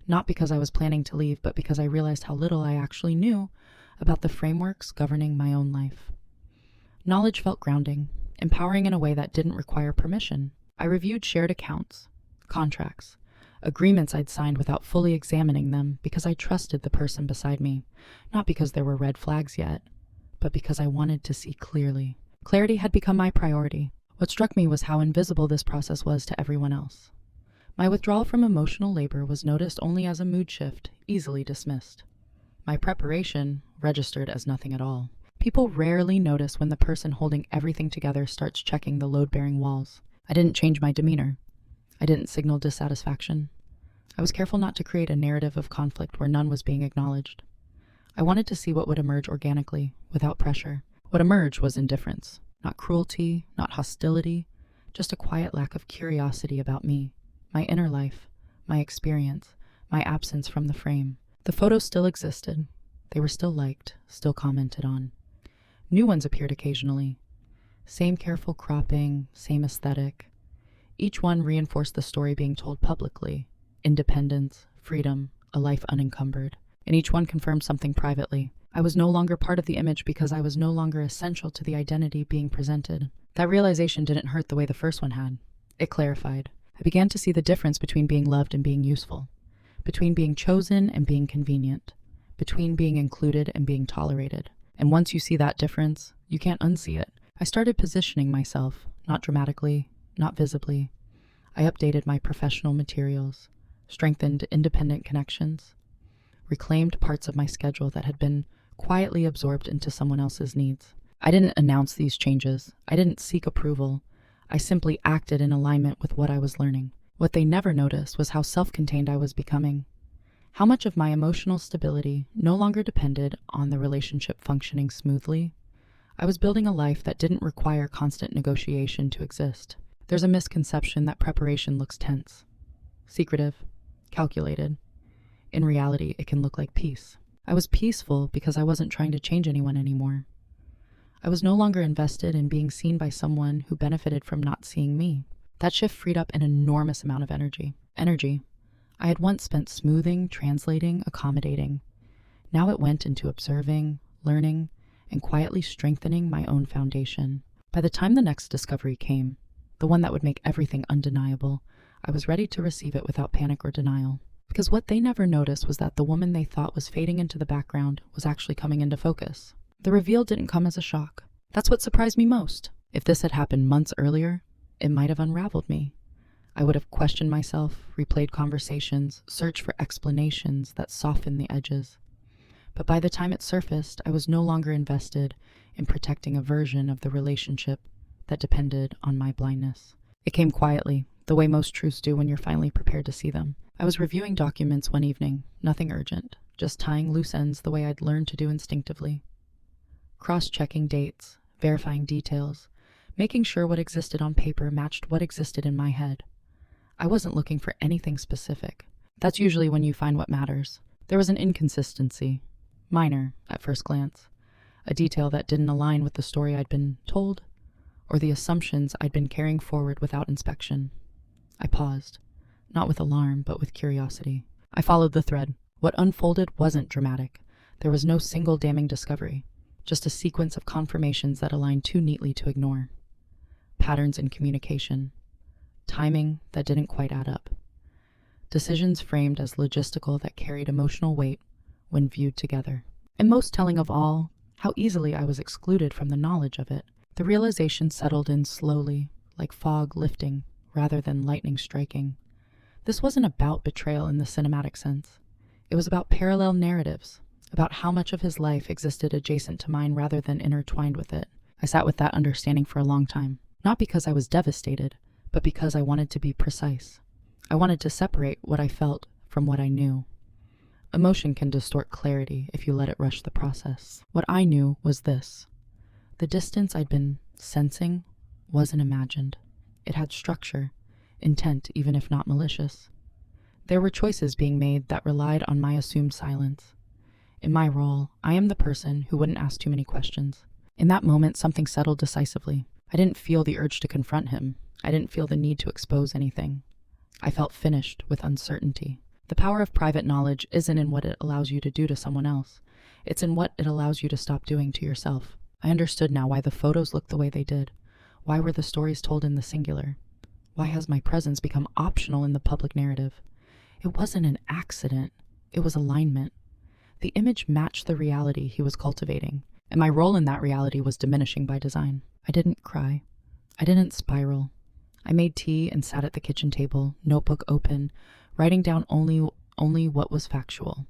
Speaker 1: Not because I was planning to leave, but because I realized how little I actually knew about the frameworks governing my own life. Knowledge felt grounding, empowering in a way that didn't require permission. I reviewed shared accounts, contracts, agreements I'd signed without fully examining them because I trusted the person beside me, not because there were red flags yet, but because I wanted to see clearly. Clarity had become my priority. What struck me was how invisible this process was to everyone else. My withdrawal from emotional labor was noticed only as a mood shift, easily dismissed. My preparation registered as nothing at all. People rarely notice when the person holding everything together starts checking the load-bearing walls. I didn't change my demeanor. I didn't signal dissatisfaction. I was careful not to create a narrative of conflict where none was being acknowledged. I wanted to see what would emerge organically, without pressure. What emerged was indifference. Not cruelty, not hostility, just a quiet lack of curiosity about me, my inner life, my experience, my absence from the frame. The photos still existed. They were still liked, still commented on. New ones appeared occasionally. Same careful cropping, same aesthetic. Each one reinforced the story being told publicly. Independence, freedom, a life unencumbered. And each one confirmed something privately. I was no longer part of the image because I was no longer essential to the identity being presented. That realization didn't hurt the way the first one had. It clarified. I began to see the difference between being loved and being useful, between being chosen and being convenient, between being included and being tolerated. And once you see that difference, you can't unsee it. I started positioning myself, not dramatically, not visibly. I updated my professional materials, strengthened independent connections, reclaimed parts of my schedule that had been quietly absorbed into someone else's needs. I didn't announce these changes. I didn't seek approval. I simply acted in alignment with what I was learning. What they never noticed was how self-contained I was becoming. How much of my emotional stability no longer depended on the relationship functioning smoothly. I was building a life that didn't require constant negotiation to exist. There's a misconception that preparation looks tense, secretive, calculated. In reality, it can look like peace. I was peaceful because I wasn't trying to change anyone anymore. I was no longer invested in being seen by someone who benefited from not seeing me. That shift freed up an enormous amount of energy. Energy I had once spent smoothing, translating, accommodating. Now it went into observing, learning, and quietly strengthening my own foundation. By the time the next discovery came, the one that would make everything undeniable, I was ready to receive it without panic or denial. Because what they never noticed was that the woman they thought was fading into the background was actually coming into focus. The reveal didn't come as a shock. That's what surprised me most. If this had happened months earlier, it might have unraveled me. I would have questioned myself, replayed conversations, searched for explanations that softened the edges. But by the time it surfaced, I was no longer invested in protecting a version of the relationship that depended on my blindness. It came quietly, the way most truths do when you're finally prepared to see them. I was reviewing documents one evening, nothing urgent, just tying loose ends the way I'd learned to do instinctively. Cross-checking dates, verifying details, making sure what existed on paper matched what existed in my head. I wasn't looking for anything specific. That's usually when you find what matters. There was an inconsistency, minor at first glance, a detail that didn't align with the story I'd been told, or the assumptions I'd been carrying forward without inspection. I paused. Not with alarm, but with curiosity. I followed the thread. What unfolded wasn't dramatic. There was no single damning discovery, just a sequence of confirmations that aligned too neatly to ignore. Patterns in communication. Timing that didn't quite add up. Decisions framed as logistical that carried emotional weight when viewed together. And most telling of all, how easily I was excluded from the knowledge of it. The realization settled in slowly, like fog lifting, rather than lightning striking. This wasn't about betrayal in the cinematic sense. It was about parallel narratives, about how much of his life existed adjacent to mine rather than intertwined with it. I sat with that understanding for a long time, not because I was devastated, but because I wanted to be precise. I wanted to separate what I felt from what I knew. Emotion can distort clarity if you let it rush the process. What I knew was this. The distance I'd been sensing wasn't imagined. It had structure, intent even if not malicious. There were choices being made that relied on my assumed silence. In my role, I am the person who wouldn't ask too many questions. In that moment, something settled decisively. I didn't feel the urge to confront him. I didn't feel the need to expose anything. I felt finished with uncertainty. The power of private knowledge isn't in what it allows you to do to someone else. It's in what it allows you to stop doing to yourself. I understood now why the photos looked the way they did. Why were the stories told in the singular? Why has my presence become optional in the public narrative? It wasn't an accident. It was alignment. The image matched the reality he was cultivating, and my role in that reality was diminishing by design. I didn't cry. I didn't spiral. I made tea and sat at the kitchen table, notebook open, writing down only what was factual.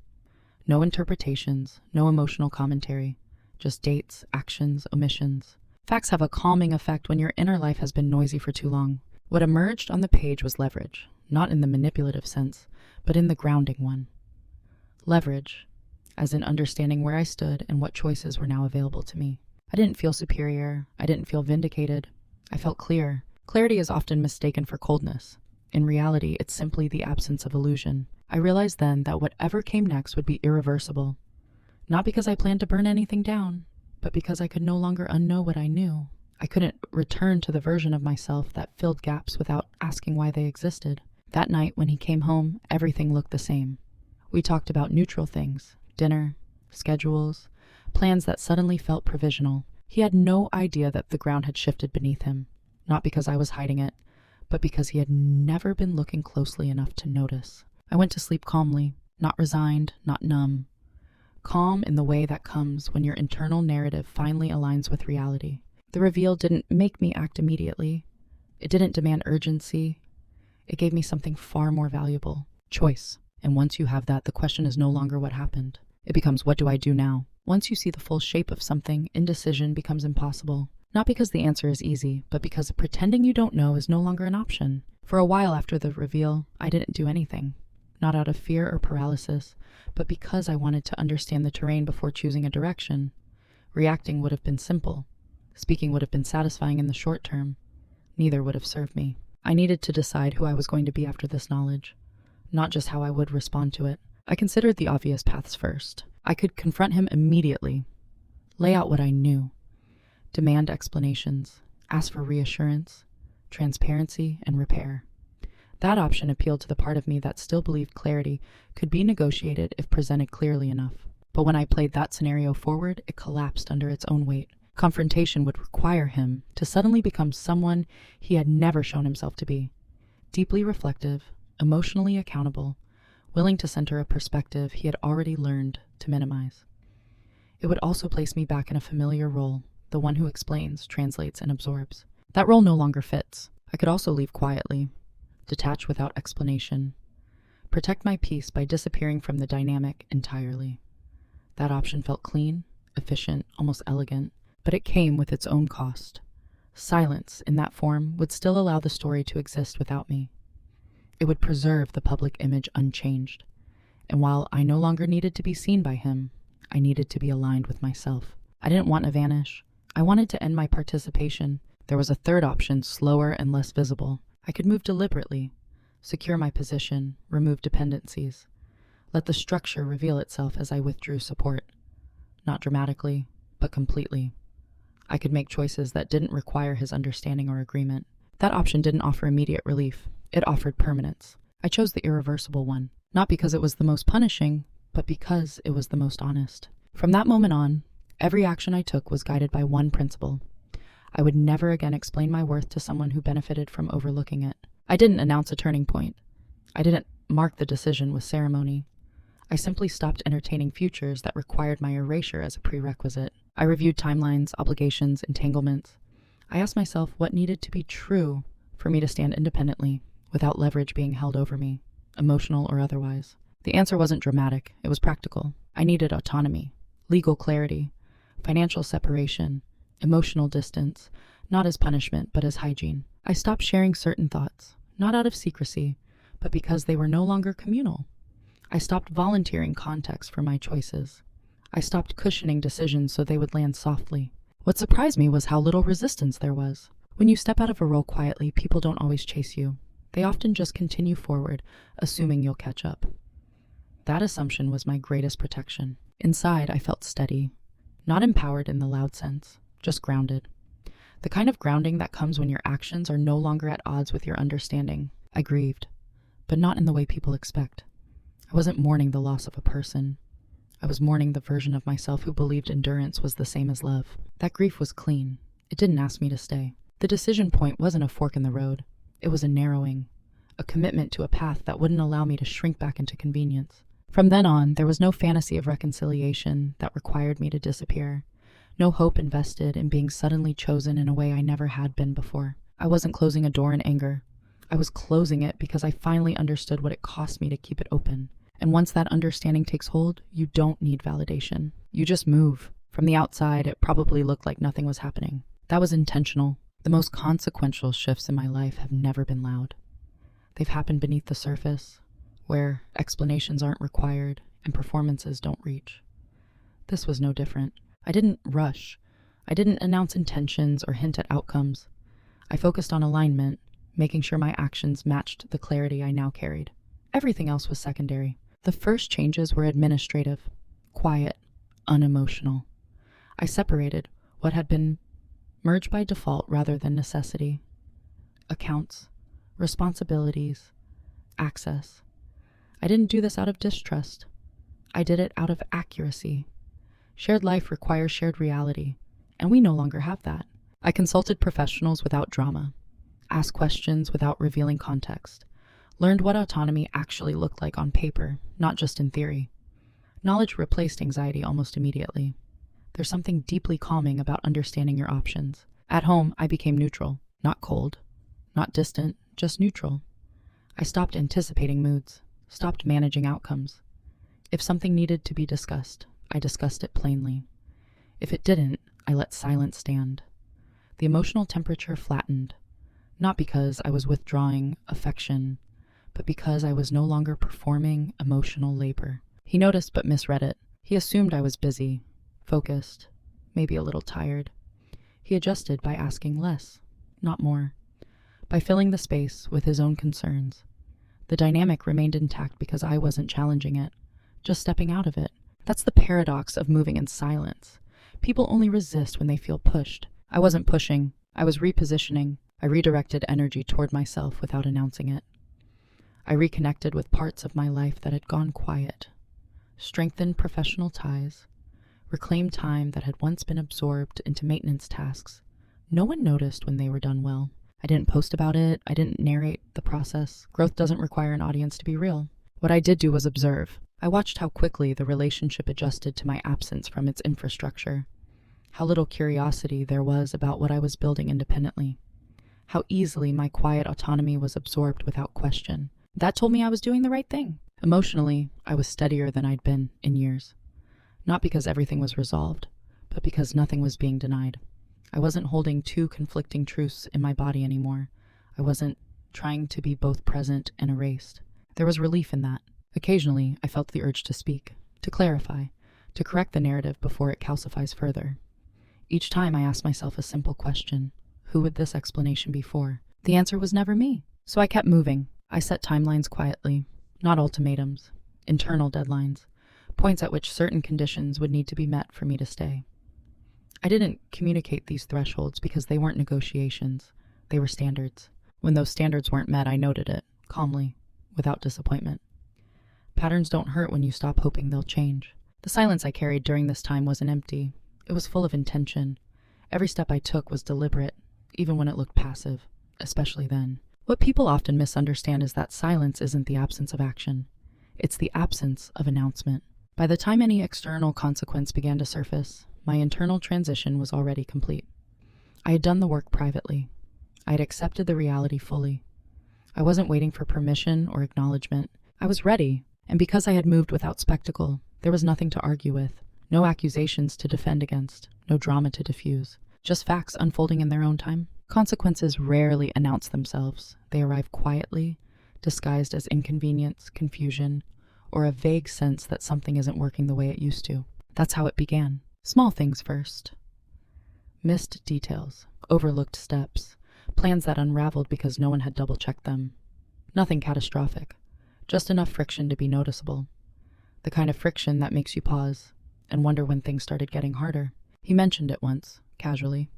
Speaker 1: No interpretations, no emotional commentary, just dates, actions, omissions. Facts have a calming effect when your inner life has been noisy for too long. What emerged on the page was leverage, not in the manipulative sense, but in the grounding one. Leverage, as in understanding where I stood and what choices were now available to me. I didn't feel superior. I didn't feel vindicated. I felt clear. Clarity is often mistaken for coldness. In reality, it's simply the absence of illusion. I realized then that whatever came next would be irreversible. Not because I planned to burn anything down, but because I could no longer unknow what I knew. I couldn't return to the version of myself that filled gaps without asking why they existed. That night, when he came home, everything looked the same. We talked about neutral things, dinner, schedules, plans that suddenly felt provisional. He had no idea that the ground had shifted beneath him, not because I was hiding it, but because he had never been looking closely enough to notice. I went to sleep calmly, not resigned, not numb. Calm in the way that comes when your internal narrative finally aligns with reality. The reveal didn't make me act immediately. It didn't demand urgency. It gave me something far more valuable: choice. And once you have that, the question is no longer what happened. It becomes, what do I do now? Once you see the full shape of something, indecision becomes impossible. Not because the answer is easy, but because pretending you don't know is no longer an option. For a while after the reveal, I didn't do anything. Not out of fear or paralysis, but because I wanted to understand the terrain before choosing a direction. Reacting would have been simple. Speaking would have been satisfying in the short term. Neither would have served me. I needed to decide who I was going to be after this knowledge, not just how I would respond to it. I considered the obvious paths first. I could confront him immediately, lay out what I knew, demand explanations, ask for reassurance, transparency, and repair. That option appealed to the part of me that still believed clarity could be negotiated if presented clearly enough. But when I played that scenario forward, it collapsed under its own weight. Confrontation would require him to suddenly become someone he had never shown himself to be. Deeply reflective, emotionally accountable, willing to center a perspective he had already learned to minimize. It would also place me back in a familiar role, the one who explains, translates, and absorbs. That role no longer fits. I could also leave quietly, detach without explanation, protect my peace by disappearing from the dynamic entirely. That option felt clean, efficient, almost elegant, but it came with its own cost. Silence in that form would still allow the story to exist without me. It would preserve the public image unchanged. And while I no longer needed to be seen by him, I needed to be aligned with myself. I didn't want to vanish. I wanted to end my participation. There was a third option, slower and less visible. I could move deliberately, secure my position, remove dependencies. Let the structure reveal itself as I withdrew support. Not dramatically, but completely. I could make choices that didn't require his understanding or agreement. That option didn't offer immediate relief. It offered permanence. I chose the irreversible one, not because it was the most punishing, but because it was the most honest. From that moment on, every action I took was guided by one principle. I would never again explain my worth to someone who benefited from overlooking it. I didn't announce a turning point. I didn't mark the decision with ceremony. I simply stopped entertaining futures that required my erasure as a prerequisite. I reviewed timelines, obligations, entanglements. I asked myself what needed to be true for me to stand independently, without leverage being held over me, emotional or otherwise. The answer wasn't dramatic, it was practical. I needed autonomy, legal clarity, financial separation, emotional distance, not as punishment, but as hygiene. I stopped sharing certain thoughts, not out of secrecy, but because they were no longer communal. I stopped volunteering context for my choices. I stopped cushioning decisions so they would land softly. What surprised me was how little resistance there was. When you step out of a role quietly, people don't always chase you. They often just continue forward, assuming you'll catch up. That assumption was my greatest protection. Inside, I felt steady, not empowered in the loud sense, just grounded. The kind of grounding that comes when your actions are no longer at odds with your understanding. I grieved, but not in the way people expect. I wasn't mourning the loss of a person. I was mourning the version of myself who believed endurance was the same as love. That grief was clean. It didn't ask me to stay. The decision point wasn't a fork in the road. It was a narrowing, a commitment to a path that wouldn't allow me to shrink back into convenience. From then on, there was no fantasy of reconciliation that required me to disappear. No hope invested in being suddenly chosen in a way I never had been before. I wasn't closing a door in anger. I was closing it because I finally understood what it cost me to keep it open. And once that understanding takes hold, you don't need validation. You just move. From the outside, it probably looked like nothing was happening. That was intentional. The most consequential shifts in my life have never been loud. They've happened beneath the surface, where explanations aren't required and performances don't reach. This was no different. I didn't rush. I didn't announce intentions or hint at outcomes. I focused on alignment, making sure my actions matched the clarity I now carried. Everything else was secondary. The first changes were administrative, quiet, unemotional. I separated what had been merged by default rather than necessity. Accounts, responsibilities, access. I didn't do this out of distrust. I did it out of accuracy. Shared life requires shared reality, and we no longer have that. I consulted professionals without drama, asked questions without revealing context, learned what autonomy actually looked like on paper, not just in theory. Knowledge replaced anxiety almost immediately. There's something deeply calming about understanding your options. At home, I became neutral, not cold, not distant, just neutral. I stopped anticipating moods, stopped managing outcomes. If something needed to be discussed, I discussed it plainly. If it didn't, I let silence stand. The emotional temperature flattened, not because I was withdrawing affection, but because I was no longer performing emotional labor. He noticed but misread it. He assumed I was busy, focused, maybe a little tired. He adjusted by asking less, not more, by filling the space with his own concerns. The dynamic remained intact because I wasn't challenging it, just stepping out of it. That's the paradox of moving in silence. People only resist when they feel pushed. I wasn't pushing. I was repositioning. I redirected energy toward myself without announcing it. I reconnected with parts of my life that had gone quiet, strengthened professional ties, reclaimed time that had once been absorbed into maintenance tasks. No one noticed when they were done well. I didn't post about it. I didn't narrate the process. Growth doesn't require an audience to be real. What I did do was observe. I watched how quickly the relationship adjusted to my absence from its infrastructure, how little curiosity there was about what I was building independently, how easily my quiet autonomy was absorbed without question. That told me I was doing the right thing. Emotionally, I was steadier than I'd been in years. Not because everything was resolved, but because nothing was being denied. I wasn't holding two conflicting truths in my body anymore. I wasn't trying to be both present and erased. There was relief in that. Occasionally, I felt the urge to speak, to clarify, to correct the narrative before it calcifies further. Each time I asked myself a simple question: who would this explanation be for? The answer was never me. So I kept moving. I set timelines quietly, not ultimatums, internal deadlines, points at which certain conditions would need to be met for me to stay. I didn't communicate these thresholds because they weren't negotiations. They were standards. When those standards weren't met, I noted it, calmly, without disappointment. Patterns don't hurt when you stop hoping they'll change. The silence I carried during this time wasn't empty. It was full of intention. Every step I took was deliberate, even when it looked passive, especially then. What people often misunderstand is that silence isn't the absence of action. It's the absence of announcement. By the time any external consequence began to surface, my internal transition was already complete. I had done the work privately. I had accepted the reality fully. I wasn't waiting for permission or acknowledgement. I was ready, and because I had moved without spectacle, there was nothing to argue with, no accusations to defend against, no drama to diffuse, just facts unfolding in their own time. Consequences rarely announce themselves. They arrive quietly, disguised as inconvenience, confusion, or a vague sense that something isn't working the way it used to. That's how it began. Small things first. Missed details, overlooked steps, plans that unraveled because no one had double-checked them. Nothing catastrophic, just enough friction to be noticeable. The kind of friction that makes you pause and wonder when things started getting harder. He mentioned it once, casually.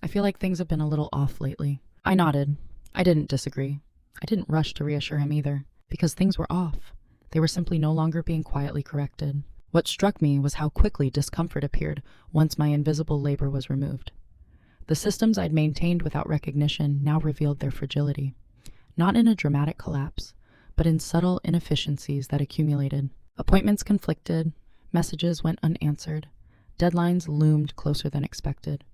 Speaker 1: I feel like things have been a little off lately. I nodded. I didn't disagree. I didn't rush to reassure him either, because things were off. They were simply no longer being quietly corrected. What struck me was how quickly discomfort appeared once my invisible labor was removed. The systems I'd maintained without recognition now revealed their fragility, not in a dramatic collapse, but in subtle inefficiencies that accumulated. Appointments conflicted, messages went unanswered, deadlines loomed closer than expected.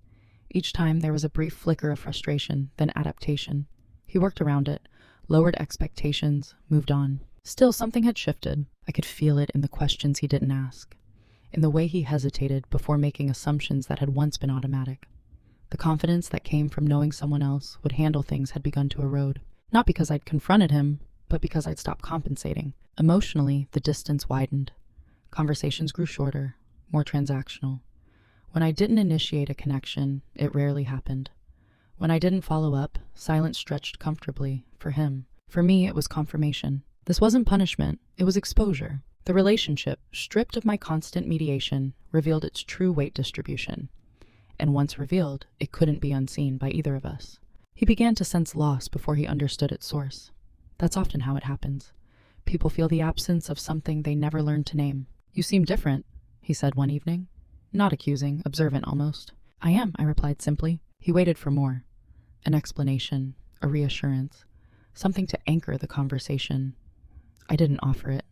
Speaker 1: Each time there was a brief flicker of frustration, then adaptation. He worked around it, lowered expectations, moved on. Still, something had shifted. I could feel it in the questions he didn't ask, in the way he hesitated before making assumptions that had once been automatic. The confidence that came from knowing someone else would handle things had begun to erode. Not because I'd confronted him, but because I'd stopped compensating. Emotionally, the distance widened. Conversations grew shorter, more transactional. When I didn't initiate a connection, it rarely happened. When I didn't follow up, silence stretched comfortably for him. For me, it was confirmation. This wasn't punishment, it was exposure. The relationship, stripped of my constant mediation, revealed its true weight distribution. And once revealed, it couldn't be unseen by either of us. He began to sense loss before he understood its source. That's often how it happens. People feel the absence of something they never learned to name. "You seem different," he said one evening. Not accusing, observant almost. "I am," I replied simply. He waited for more. An explanation, a reassurance, something to anchor the conversation. I didn't offer it.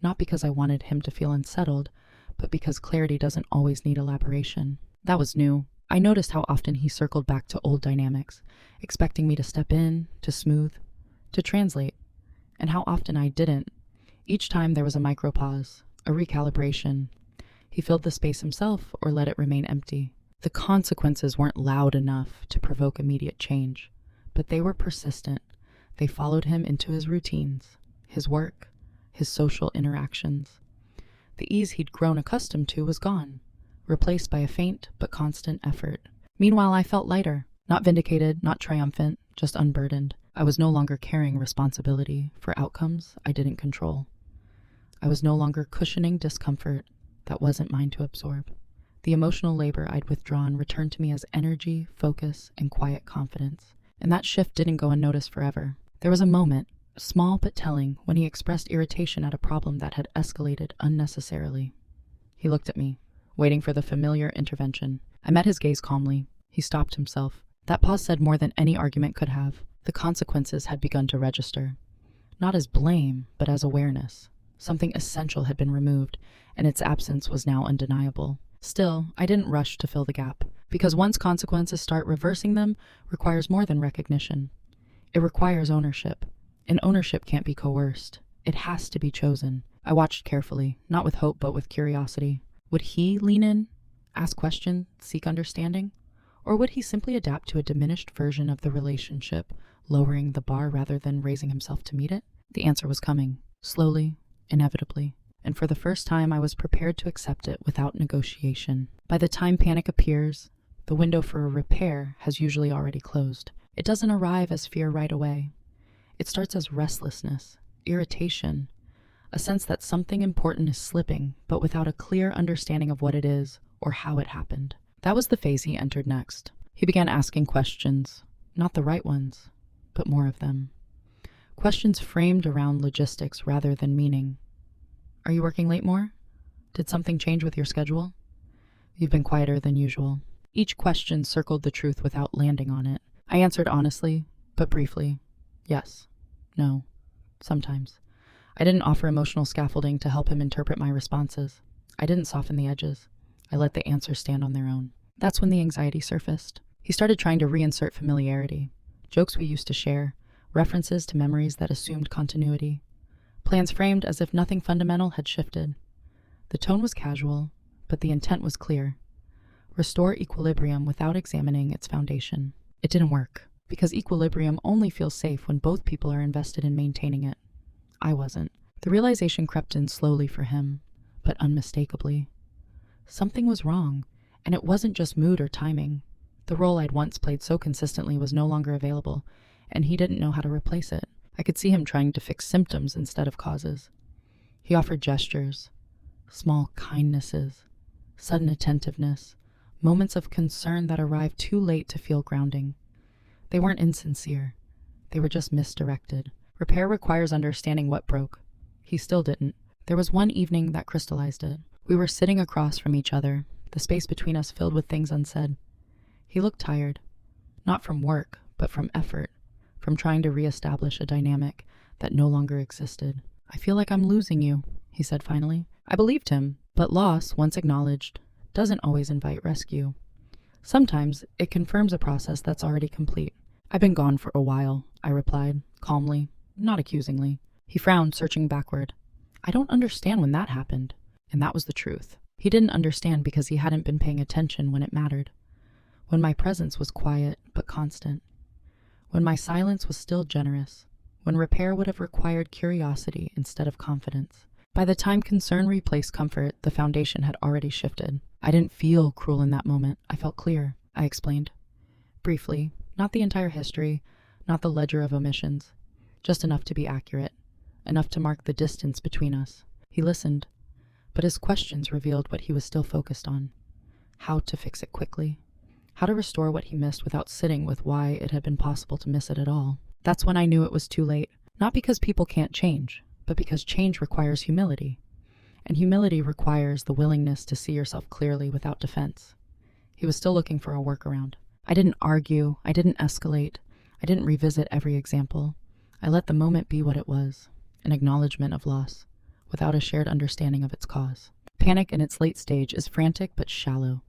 Speaker 1: Not because I wanted him to feel unsettled, but because clarity doesn't always need elaboration. That was new. I noticed how often he circled back to old dynamics, expecting me to step in, to smooth, to translate, and how often I didn't. Each time there was a micropause, a recalibration. He filled the space himself or let it remain empty. The consequences weren't loud enough to provoke immediate change, but they were persistent. They followed him into his routines, his work, his social interactions. The ease he'd grown accustomed to was gone, replaced by a faint but constant effort. Meanwhile, I felt lighter, not vindicated, not triumphant, just unburdened. I was no longer carrying responsibility for outcomes I didn't control. I was no longer cushioning discomfort that wasn't mine to absorb. The emotional labor I'd withdrawn returned to me as energy, focus, and quiet confidence. And that shift didn't go unnoticed forever. There was a moment, small but telling, when he expressed irritation at a problem that had escalated unnecessarily. He looked at me, waiting for the familiar intervention. I met his gaze calmly. He stopped himself. That pause said more than any argument could have. The consequences had begun to register. Not as blame, but as awareness. Something essential had been removed, and its absence was now undeniable. Still, I didn't rush to fill the gap, because once consequences start, reversing them requires more than recognition. It requires ownership, and ownership can't be coerced. It has to be chosen. I watched carefully, not with hope but with curiosity. Would he lean in, ask questions, seek understanding? Or would he simply adapt to a diminished version of the relationship, lowering the bar rather than raising himself to meet it? The answer was coming, slowly, inevitably, and for the first time I was prepared to accept it without negotiation. By the time panic appears, the window for a repair has usually already closed. It doesn't arrive as fear right away. It starts as restlessness, irritation, a sense that something important is slipping, but without a clear understanding of what it is or how it happened. That was the phase he entered next. He began asking questions, not the right ones, but more of them. Questions framed around logistics rather than meaning. Are you working late more? Did something change with your schedule? You've been quieter than usual. Each question circled the truth without landing on it. I answered honestly, but briefly. Yes. No. Sometimes. I didn't offer emotional scaffolding to help him interpret my responses. I didn't soften the edges. I let the answers stand on their own. That's when the anxiety surfaced. He started trying to reinsert familiarity. Jokes we used to share, references to memories that assumed continuity, plans framed as if nothing fundamental had shifted. The tone was casual, but the intent was clear. Restore equilibrium without examining its foundation. It didn't work, because equilibrium only feels safe when both people are invested in maintaining it. I wasn't. The realization crept in slowly for him, but unmistakably. Something was wrong, and it wasn't just mood or timing. The role I'd once played so consistently was no longer available, and he didn't know how to replace it. I could see him trying to fix symptoms instead of causes. He offered gestures, small kindnesses, sudden attentiveness, moments of concern that arrived too late to feel grounding. They weren't insincere. They were just misdirected. Repair requires understanding what broke. He still didn't. There was one evening that crystallized it. We were sitting across from each other, the space between us filled with things unsaid. He looked tired, not from work, but from effort, from trying to reestablish a dynamic that no longer existed. I feel like I'm losing you, he said finally. I believed him, but loss, once acknowledged, doesn't always invite rescue. Sometimes it confirms a process that's already complete. I've been gone for a while, I replied, calmly, not accusingly. He frowned, searching backward. I don't understand when that happened. And that was the truth. He didn't understand because he hadn't been paying attention when it mattered. when my presence was quiet but constant, when my silence was still generous, when repair would have required curiosity instead of confidence. By the time concern replaced comfort, the foundation had already shifted. I didn't feel cruel in that moment. I felt clear, I explained. Briefly, not the entire history, not the ledger of omissions, just enough to be accurate, enough to mark the distance between us. He listened, but his questions revealed what he was still focused on: how to fix it quickly, how to restore what he missed without sitting with why it had been possible to miss it at all. That's when I knew it was too late, not because people can't change, but because change requires humility, and humility requires the willingness to see yourself clearly without defense. He was still looking for a workaround. I didn't argue, I didn't escalate, I didn't revisit every example. I let the moment be what it was, an acknowledgement of loss, without a shared understanding of its cause. Panic in its late stage is frantic but shallow.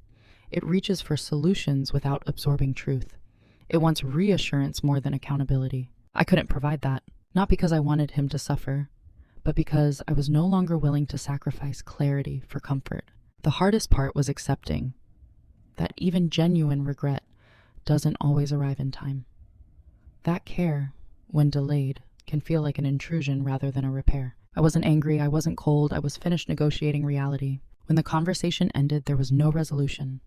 Speaker 1: It reaches for solutions without absorbing truth. It wants reassurance more than accountability. I couldn't provide that, not because I wanted him to suffer, but because I was no longer willing to sacrifice clarity for comfort. The hardest part was accepting that even genuine regret doesn't always arrive in time. That care, when delayed, can feel like an intrusion rather than a repair. I wasn't angry, I wasn't cold, I was finished negotiating reality. When the conversation ended, there was no resolution,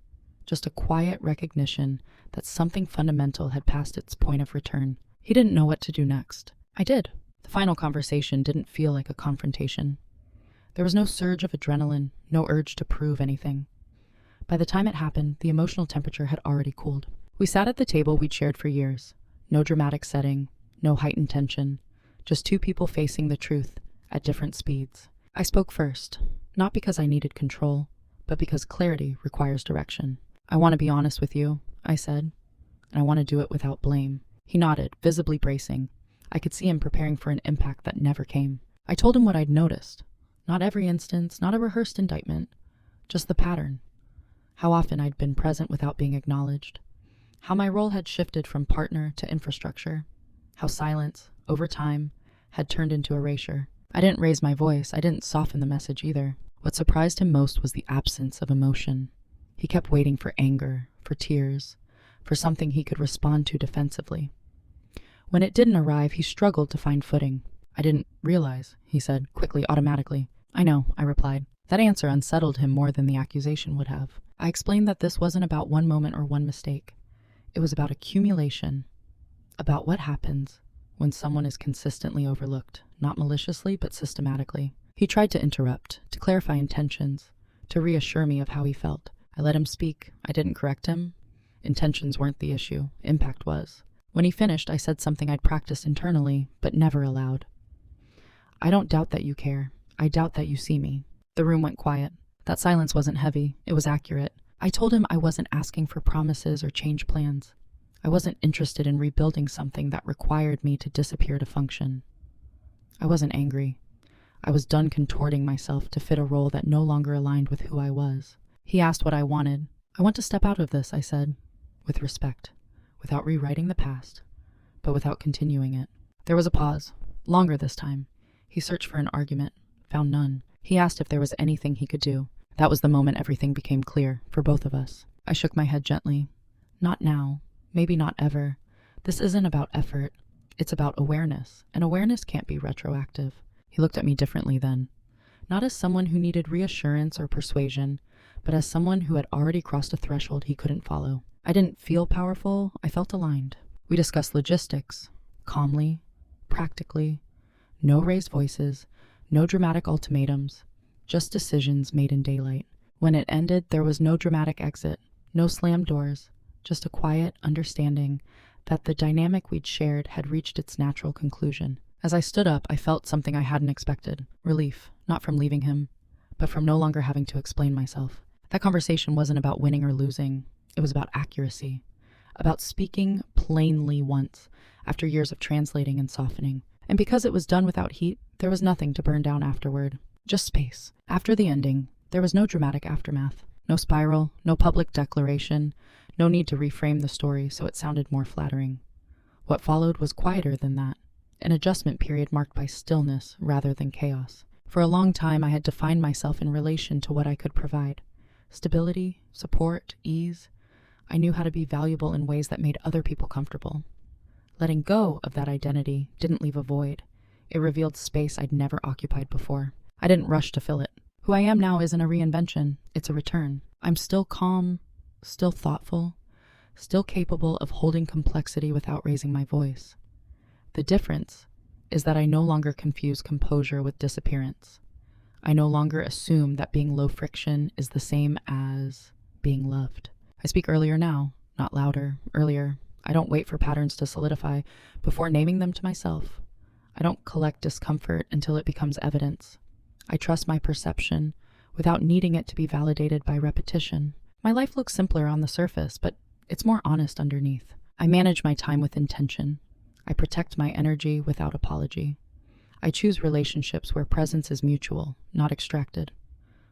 Speaker 1: just a quiet recognition that something fundamental had passed its point of return. He didn't know what to do next. I did. The final conversation didn't feel like a confrontation. There was no surge of adrenaline, no urge to prove anything. By the time it happened, the emotional temperature had already cooled. We sat at the table we'd shared for years. No dramatic setting, no heightened tension, just two people facing the truth at different speeds. I spoke first, not because I needed control, but because clarity requires direction. I want to be honest with you, I said, and I want to do it without blame. He nodded, visibly bracing. I could see him preparing for an impact that never came. I told him what I'd noticed. Not every instance, not a rehearsed indictment, just the pattern. How often I'd been present without being acknowledged. How my role had shifted from partner to infrastructure. How silence, over time, had turned into erasure. I didn't raise my voice. I didn't soften the message either. What surprised him most was the absence of emotion. He kept waiting for anger, for tears, for something he could respond to defensively. When it didn't arrive, he struggled to find footing. I didn't realize, he said, quickly, automatically. I know, I replied. That answer unsettled him more than the accusation would have. I explained that this wasn't about one moment or one mistake. It was about accumulation, about what happens when someone is consistently overlooked, not maliciously, but systematically. He tried to interrupt, to clarify intentions, to reassure me of how he felt. I let him speak. I didn't correct him. Intentions weren't the issue. Impact was. When he finished, I said something I'd practiced internally, but never aloud. I don't doubt that you care. I doubt that you see me. The room went quiet. That silence wasn't heavy. It was accurate. I told him I wasn't asking for promises or change plans. I wasn't interested in rebuilding something that required me to disappear to function. I wasn't angry. I was done contorting myself to fit a role that no longer aligned with who I was. He asked what I wanted. I want to step out of this, I said, with respect, without rewriting the past, but without continuing it. There was a pause, longer this time. He searched for an argument, found none. He asked if there was anything he could do. That was the moment everything became clear, for both of us. I shook my head gently. Not now. Maybe not ever. This isn't about effort. It's about awareness, and awareness can't be retroactive. He looked at me differently then. Not as someone who needed reassurance or persuasion, but as someone who had already crossed a threshold he couldn't follow. I didn't feel powerful. I felt aligned. We discussed logistics, calmly, practically. No raised voices, no dramatic ultimatums, just decisions made in daylight. When it ended, there was no dramatic exit, no slammed doors, just a quiet understanding that the dynamic we'd shared had reached its natural conclusion. As I stood up, I felt something I hadn't expected. Relief, not from leaving him, but from no longer having to explain myself. That conversation wasn't about winning or losing. It was about accuracy, about speaking plainly once, after years of translating and softening. And because it was done without heat, there was nothing to burn down afterward. Just space. After the ending, there was no dramatic aftermath. No spiral, no public declaration, no need to reframe the story so it sounded more flattering. What followed was quieter than that, an adjustment period marked by stillness rather than chaos. For a long time, I had defined myself in relation to what I could provide. Stability, support, ease. I knew how to be valuable in ways that made other people comfortable. Letting go of that identity didn't leave a void. It revealed space I'd never occupied before. I didn't rush to fill it. Who I am now isn't a reinvention, it's a return. I'm still calm, still thoughtful, still capable of holding complexity without raising my voice. The difference is that I no longer confuse composure with disappearance. I no longer assume that being low friction is the same as being loved. I speak earlier now, not louder, earlier. I don't wait for patterns to solidify before naming them to myself. I don't collect discomfort until it becomes evidence. I trust my perception without needing it to be validated by repetition. My life looks simpler on the surface, but it's more honest underneath. I manage my time with intention. I protect my energy without apology. I choose relationships where presence is mutual, not extracted,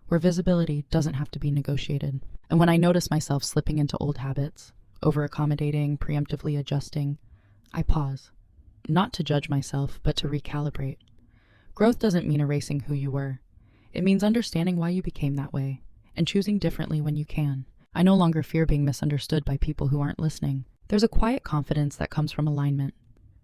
Speaker 1: where visibility doesn't have to be negotiated. And when I notice myself slipping into old habits, over-accommodating, preemptively adjusting, I pause, not to judge myself, but to recalibrate. Growth doesn't mean erasing who you were. It means understanding why you became that way and choosing differently when you can. I no longer fear being misunderstood by people who aren't listening. There's a quiet confidence that comes from alignment,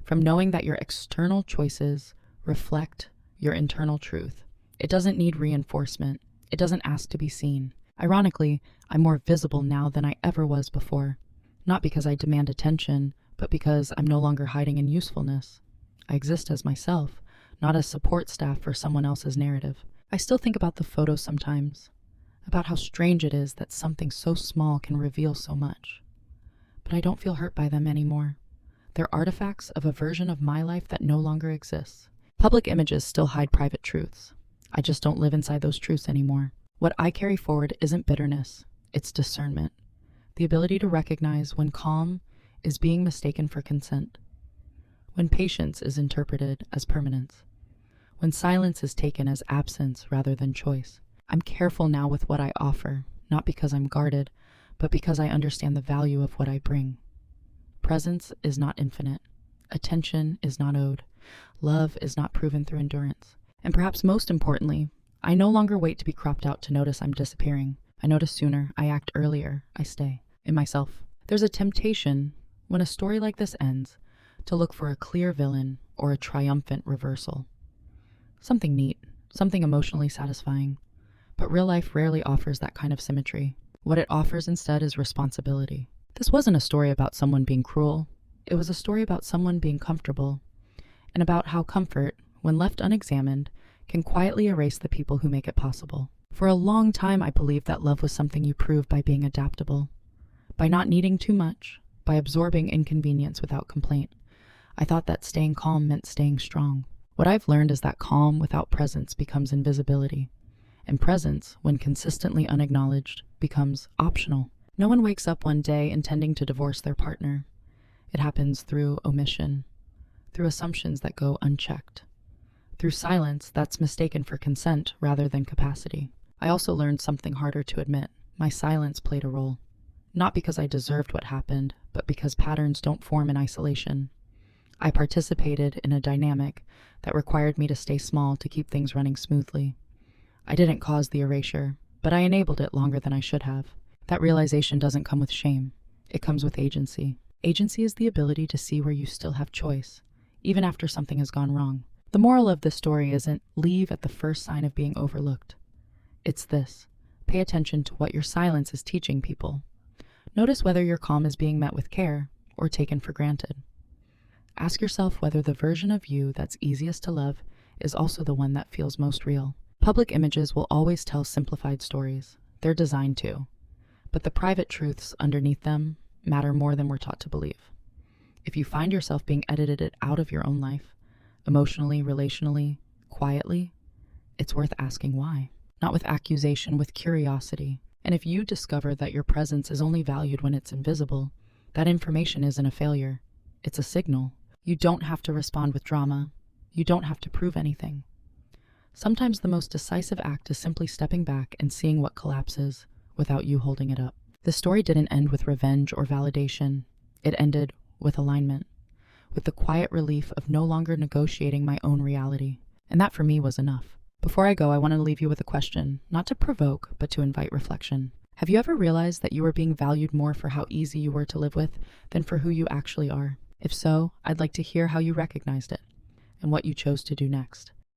Speaker 1: from knowing that your external choices reflect your internal truth. It doesn't need reinforcement. It doesn't ask to be seen. Ironically, I'm more visible now than I ever was before. Not because I demand attention, but because I'm no longer hiding in usefulness. I exist as myself, not as support staff for someone else's narrative. I still think about the photos sometimes, about how strange it is that something so small can reveal so much. But I don't feel hurt by them anymore. They're artifacts of a version of my life that no longer exists. Public images still hide private truths. I just don't live inside those truths anymore. What I carry forward isn't bitterness, it's discernment. The ability to recognize when calm is being mistaken for consent, when patience is interpreted as permanence, when silence is taken as absence rather than choice. I'm careful now with what I offer, not because I'm guarded, but because I understand the value of what I bring. Presence is not infinite. Attention is not owed. Love is not proven through endurance. And perhaps most importantly, I no longer wait to be cropped out to notice I'm disappearing. I notice sooner, I act earlier, I stay in myself. There's a temptation, when a story like this ends, to look for a clear villain or a triumphant reversal. Something neat, something emotionally satisfying. But real life rarely offers that kind of symmetry. What it offers instead is responsibility. This wasn't a story about someone being cruel. It was a story about someone being comfortable, and about how comfort, when left unexamined, can quietly erase the people who make it possible. For a long time, I believed that love was something you prove by being adaptable, by not needing too much, by absorbing inconvenience without complaint. I thought that staying calm meant staying strong. What I've learned is that calm without presence becomes invisibility, and presence, when consistently unacknowledged, becomes optional. No one wakes up one day intending to divorce their partner. It happens through omission, through assumptions that go unchecked, through silence that's mistaken for consent rather than capacity. I also learned something harder to admit. My silence played a role. Not because I deserved what happened, but because patterns don't form in isolation. I participated in a dynamic that required me to stay small to keep things running smoothly. I didn't cause the erasure, but I enabled it longer than I should have. That realization doesn't come with shame. It comes with agency. Agency is the ability to see where you still have choice, even after something has gone wrong. The moral of this story isn't leave at the first sign of being overlooked. It's this: pay attention to what your silence is teaching people. Notice whether your calm is being met with care or taken for granted. Ask yourself whether the version of you that's easiest to love is also the one that feels most real. Public images will always tell simplified stories. They're designed to. But the private truths underneath them matter more than we're taught to believe. If you find yourself being edited out of your own life, emotionally, relationally, quietly, it's worth asking why. Not with accusation, with curiosity. And if you discover that your presence is only valued when it's invisible, that information isn't a failure. It's a signal. You don't have to respond with drama. You don't have to prove anything. Sometimes the most decisive act is simply stepping back and seeing what collapses without you holding it up. The story didn't end with revenge or validation. It ended with alignment, with the quiet relief of no longer negotiating my own reality. And that for me was enough. Before I go, I want to leave you with a question, not to provoke, but to invite reflection. Have you ever realized that you were being valued more for how easy you were to live with than for who you actually are? If so, I'd like to hear how you recognized it and what you chose to do next.